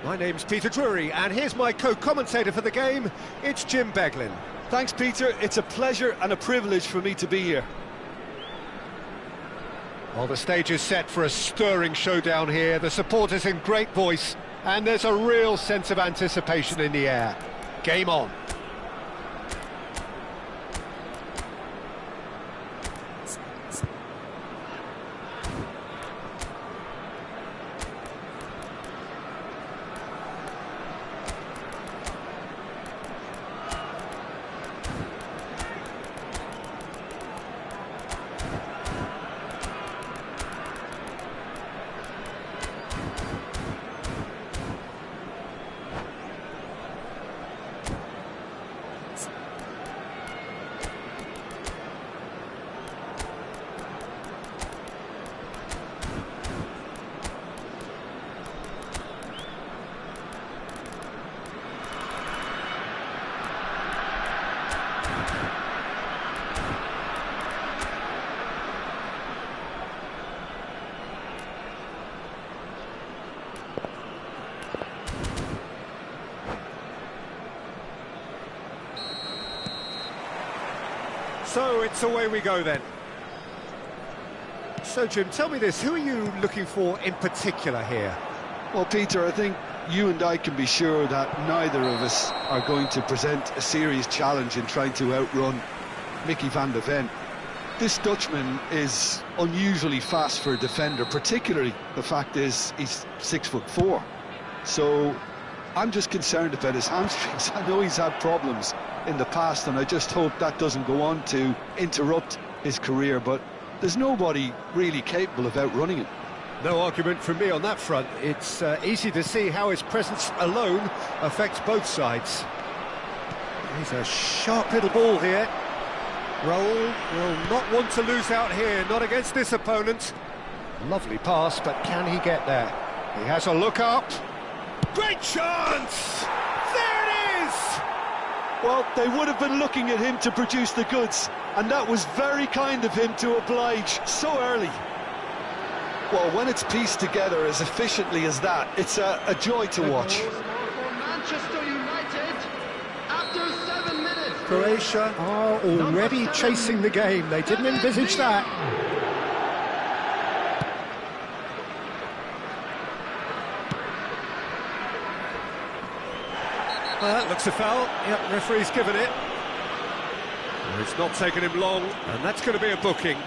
My name's Peter Drury, and here's my co-commentator for the game, it's Jim Beglin. Thanks, Peter. It's a pleasure and a privilege for me to be here. Well, the stage is set for a stirring showdown here. The supporters in great voice, and there's a real sense of anticipation in the air. Game on. So it's away we go then. So Jim, tell me this, who are you looking for in particular here? Well, Peter, I think you and I can be sure that neither of us are going to present a serious challenge in trying to outrun Mickey van de Ven. This Dutchman is unusually fast for a defender, particularly the fact is he's 6'4". So I'm just concerned about his hamstrings. I know he's had problems in the past, and I just hope that doesn't go on to interrupt his career, but there's nobody really capable of outrunning him. No argument from me on that front. It's easy to see how his presence alone affects both sides. He's a sharp little ball here. Raul will not want to lose out here, not against this opponent. Lovely pass, but can he get there? He has a look up. Great chance! There it is! Well, they would have been looking at him to produce the goods, and that was very kind of him to oblige so early. Well, when it's pieced together as efficiently as that, it's a joy to watch. Manchester United after 7 minutes. Croatia are already chasing the game. They didn't envisage that. Well, that looks a foul. Yep, referee's given it. Well, it's not taken him long, and that's going to be a booking.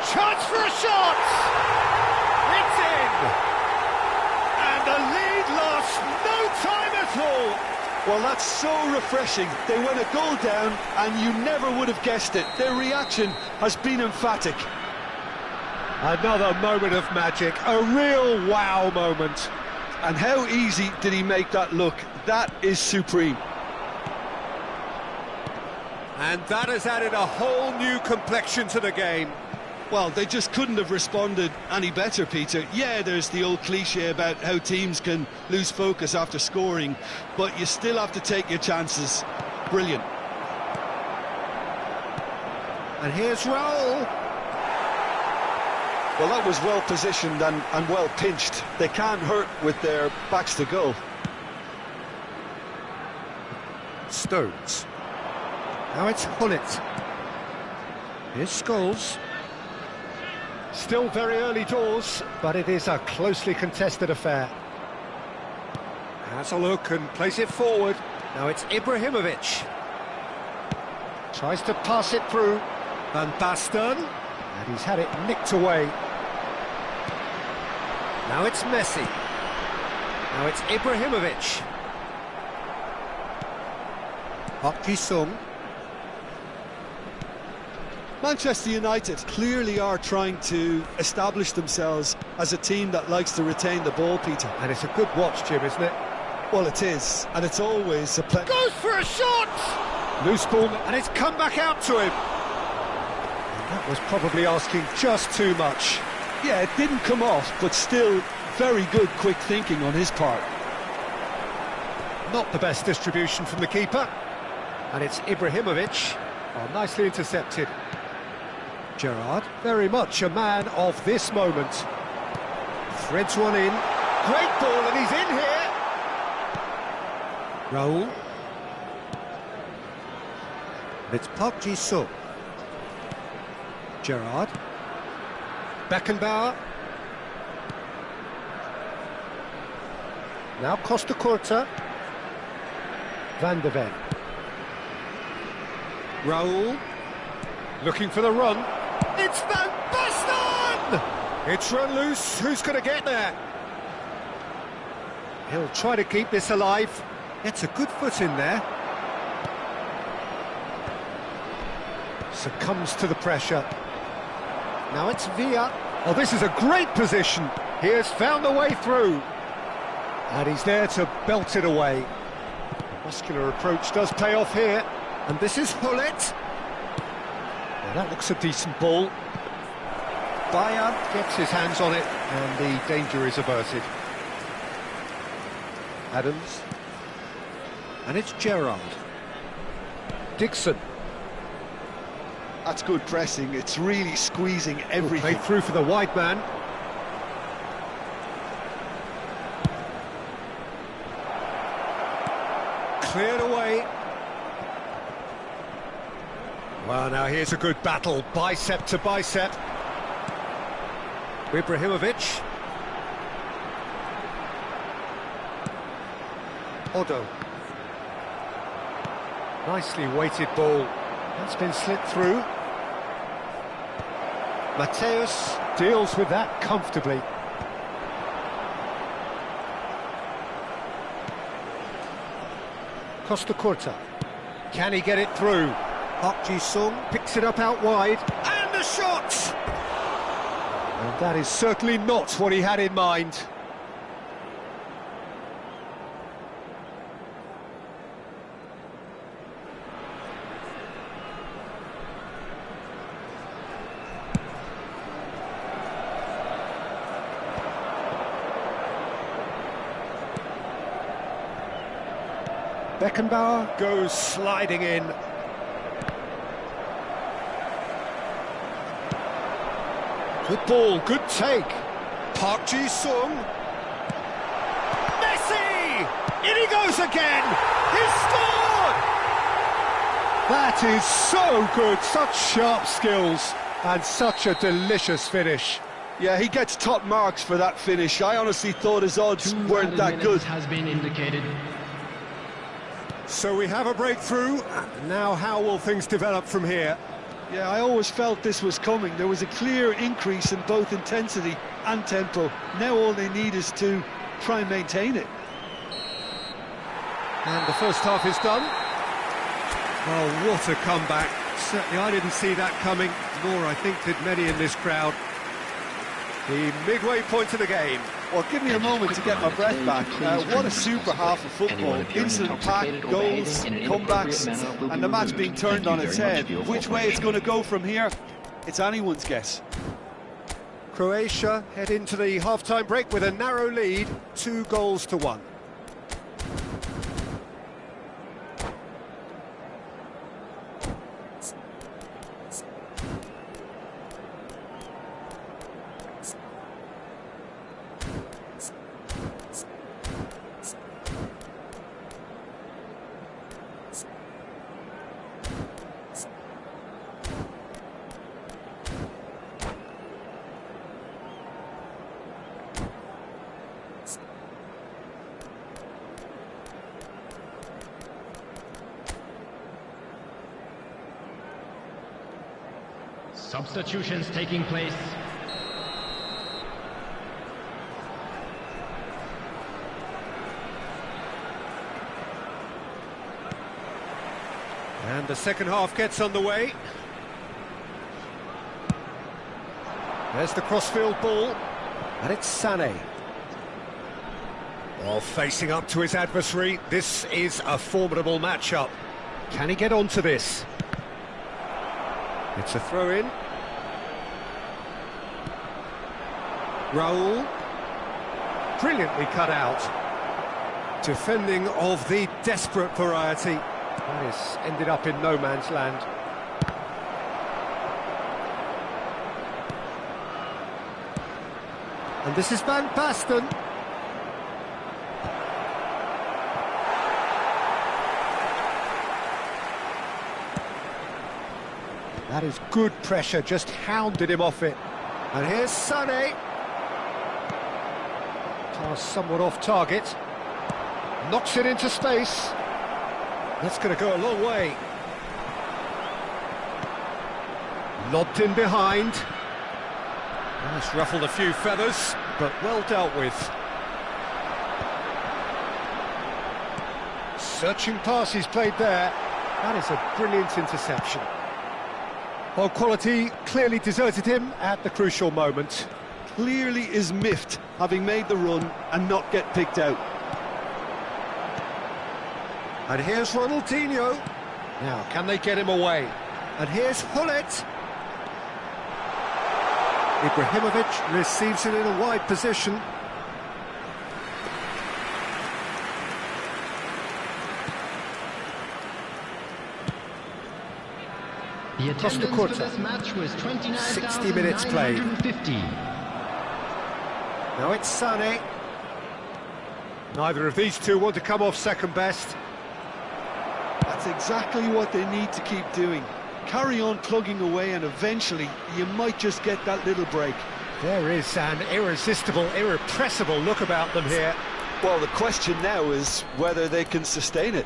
Chance for a shot! It's in! And the lead lost no time at all! Well, that's so refreshing. They went a goal down, and you never would have guessed it. Their reaction has been emphatic. Another moment of magic, a real wow moment. And how easy did he make that look? That is supreme. And that has added a whole new complexion to the game. Well, they just couldn't have responded any better, Peter. Yeah, there's the old cliche about how teams can lose focus after scoring, but you still have to take your chances. Brilliant. And here's Raul. Well, that was well positioned and well pinched. They can't hurt with their backs to goal. Stones. Now it's Hullet. Here's Scholes. Still very early doors, but it is a closely contested affair. Has a look and plays it forward. Now it's Ibrahimovic. Tries to pass it through. Van Basten. And he's had it nicked away. Now it's Messi. Now it's Ibrahimovic. Park Ji-sung. Manchester United clearly are trying to establish themselves as a team that likes to retain the ball, Peter. And it's a good watch, Jim, isn't it? Well, it is, and it's always a play. Goes for a shot! Loose ball, and it's come back out to him. was probably asking just too much. Yeah, it didn't come off, but still very good quick thinking on his part. Not the best distribution from the keeper. And it's Ibrahimovic. Oh, nicely intercepted. Gerrard, very much a man of this moment. Threads one in. Great ball, and he's in here. Raul. It's Park Ji-sung. Gerrard. Beckenbauer. Now Costa Curta. Van de Ven. Raul. Looking for the run. It's Van Basten! It's run loose. Who's going to get there? He'll try to keep this alive. Gets a good foot in there. Succumbs to the pressure. Now it's Villa. Oh, this is a great position. He has found a way through. And he's there to belt it away. The muscular approach does pay off here. And this is Hullet. Well, that looks a decent ball. Bayern gets his hands on it, and the danger is averted. Adams. And it's Gerrard. Dixon. That's good pressing. It's really squeezing everything. Played through for the wide man. Cleared away. Well, now here's a good battle, bicep to bicep. Ibrahimovic. Odo. Nicely weighted ball. That's been slipped through. Mateus deals with that comfortably. Costa Curta. Can he get it through? Park Ji-sung Picks it up out wide. And the shot! And that is certainly not what he had in mind. Beckenbauer goes sliding in. Good ball, good take. Park Ji-sung. Messi! In he goes again! He's scored! That is so good, such sharp skills, and such a delicious finish. Yeah, he gets top marks for that finish. I honestly thought his odds weren't that good. Has been indicated. So we have a breakthrough. Now how will things develop from here? Yeah, I always felt this was coming. There was a clear increase in both intensity and tempo. Now all they need is to try and maintain it. And the first half is done. Oh, what a comeback. Certainly I didn't see that coming, nor I think did many in this crowd. The midway point of the game. Well, give me a moment to get my breath back. What a super half of football. Instant pack, goals, comebacks, and the match being turned on its head. Which way it's going to go from here, it's anyone's guess. Croatia head into the half-time break with a narrow lead, 2-1. Substitutions taking place. And the second half gets underway. There's the crossfield ball, and it's Sané. Well, facing up to his adversary, this is a formidable matchup. Can he get onto this? It's a throw-in. Raul. Brilliantly cut out. Defending of the desperate variety. That has ended up in no man's land. And this is Van Basten. That is good pressure, just hounded him off it. And here's Sané. Pass somewhat off target. Knocks it into space. That's going to go a long way. Lobbed in behind. That's ruffled a few feathers, but well dealt with. Searching pass he's played there. That is a brilliant interception. Well, quality clearly deserted him at the crucial moment. Clearly is miffed, having made the run and not get picked out. And here's Ronaldinho. Now, can they get him away? And here's Hullet. Ibrahimovic receives it in a wide position. The attendance for this match was 60 minutes played. 29,950. Now it's Sané. Neither of these two want to come off second best. That's exactly what they need to keep doing. Carry on plugging away and eventually you might just get that little break. There is an irresistible, irrepressible look about them here. Well, the question now is whether they can sustain it.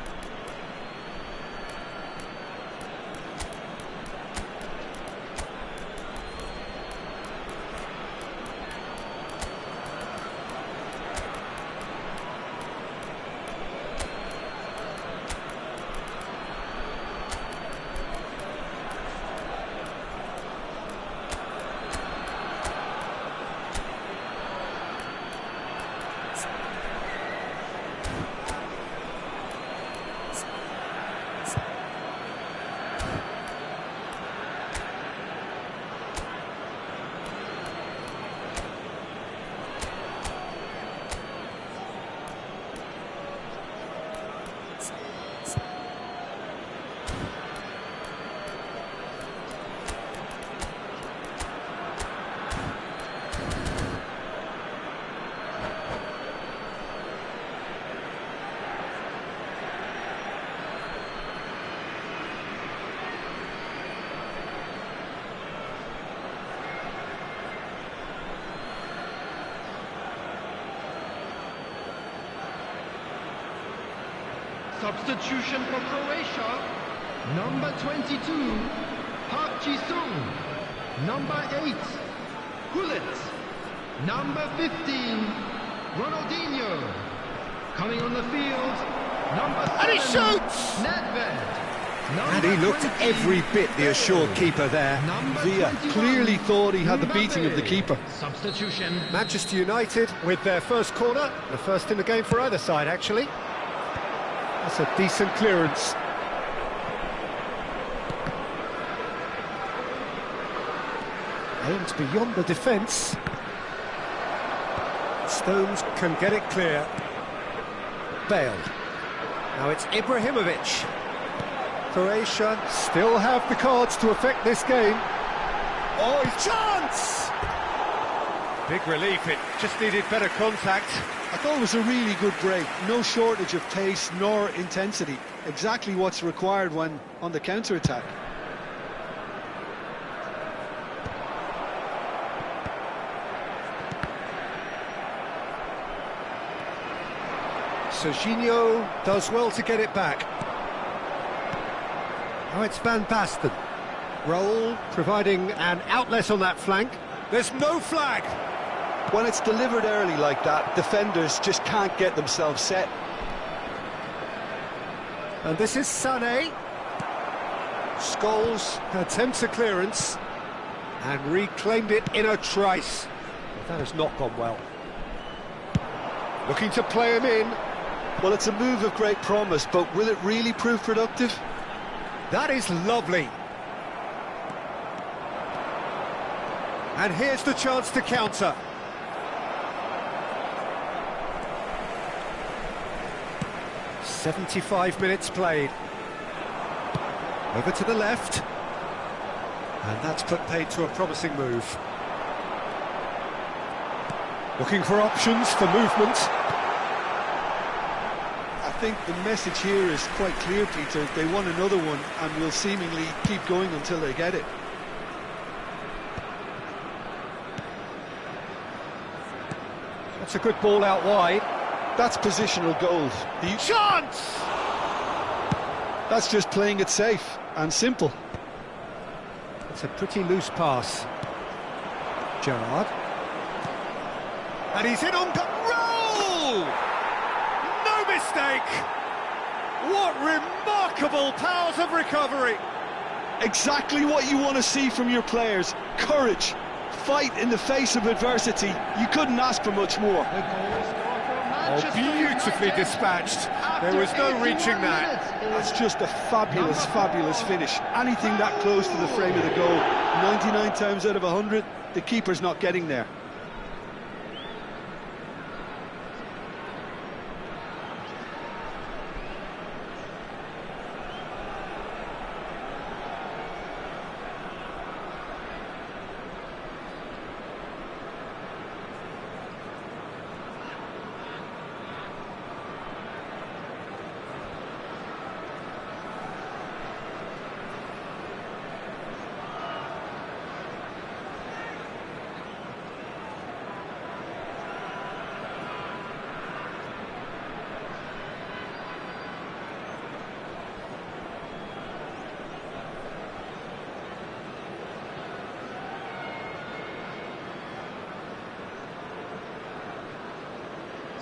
Substitution for Croatia. Number 22, Park Ji-sung. Number 8, Hullet. Number 15, Ronaldinho. Coming on the field, number 7, And he shoots! Nedved. And he looked every bit the assured keeper there. Villa clearly thought he had the beating of the keeper. Substitution. Manchester United with their first corner, the first in the game for either side actually. That's a decent clearance. Aimed beyond the defence. Stones can get it clear. Bale. Now it's Ibrahimovic. Croatia still have the cards to affect this game. Oh, chance! Big relief, it just needed better contact. I thought it was a really good break. No shortage of pace nor intensity. Exactly what's required when on the counter-attack. Serginho does well to get it back. Now it's Van Basten. Raul providing an outlet on that flank. There's no flag! When it's delivered early like that, defenders just can't get themselves set. And this is Sané. Scholes attempts a clearance and reclaimed it in a trice. But that has not gone well. Looking to play him in. Well, it's a move of great promise, but will it really prove productive? That is lovely. And here's the chance to counter. 75 minutes played. Over to the left. And that's put paid to a promising move. Looking for options for movement. I think the message here is quite clear, Peter. They want another one and will seemingly keep going until they get it. That's a good ball out wide. That's positional goals. Chance! That's just playing it safe and simple. It's a pretty loose pass. Gerrard. And he's in on roll! No mistake! What remarkable powers of recovery! Exactly what you want to see from your players. Courage, fight in the face of adversity. You couldn't ask for much more. Oh, beautifully dispatched. There was no reaching that. That's just a fabulous, fabulous finish. Anything that close to the frame of the goal, 99 times out of 100, the keeper's not getting there.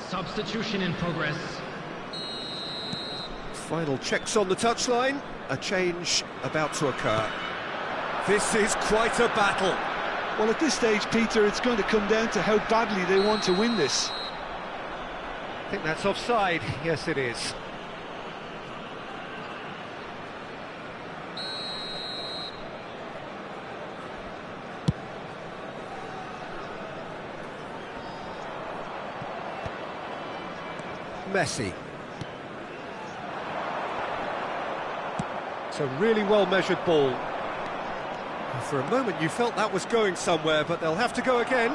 Substitution in progress. Final checks on the touchline. A change about to occur. This is quite a battle. Well, at this stage, Peter, it's going to come down to how badly they want to win this. I think that's offside. Yes, it is. Messi. It's a really well-measured ball. For a moment you felt that was going somewhere, but they'll have to go again.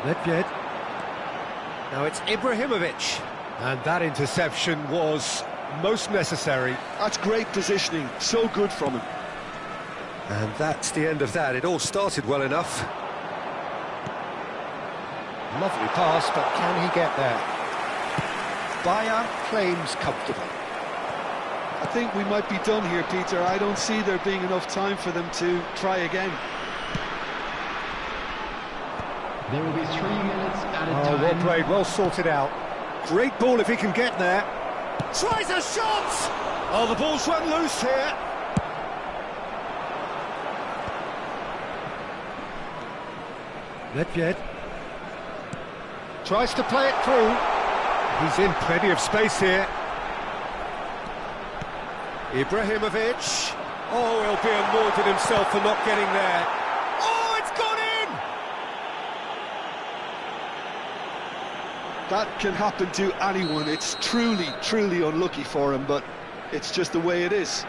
Nedved. Now it's Ibrahimovic. And that interception was most necessary. That's great positioning, so good from him. And that's the end of that. It all started well enough. Lovely pass, but can he get there? Bayern claims comfortable. I think we might be done here, Peter. I don't see there being enough time for them to try again. There will be 3 minutes added time. Well played, well sorted out. Great ball if he can get there. Tries a shot! Oh, the ball's run loose here. Nedved. Tries to play it through. He's in plenty of space here. Ibrahimovic. Oh, he'll be annoyed at himself for not getting there. Oh, it's gone in! That can happen to anyone. It's truly, truly unlucky for him, but it's just the way it is.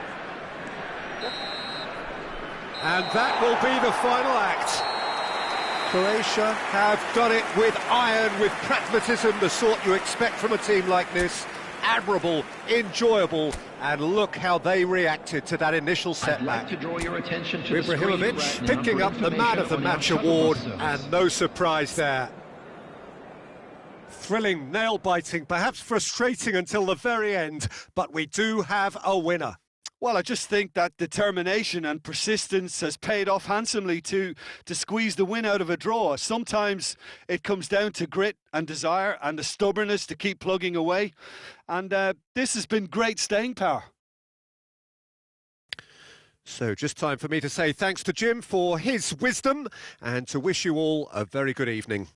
And that will be the final act. Croatia have done it with iron, with pragmatism, the sort you expect from a team like this. Admirable, enjoyable, and look how they reacted to that initial setback. I'd like to draw your attention to Ibrahimovic right picking up the Man of the Match award, and no surprise there. Thrilling, nail-biting, perhaps frustrating until the very end, but we do have a winner. Well, I just think that determination and persistence has paid off handsomely to squeeze the win out of a draw. Sometimes it comes down to grit and desire and the stubbornness to keep plugging away. And this has been great staying power. So just time for me to say thanks to Jim for his wisdom and to wish you all a very good evening.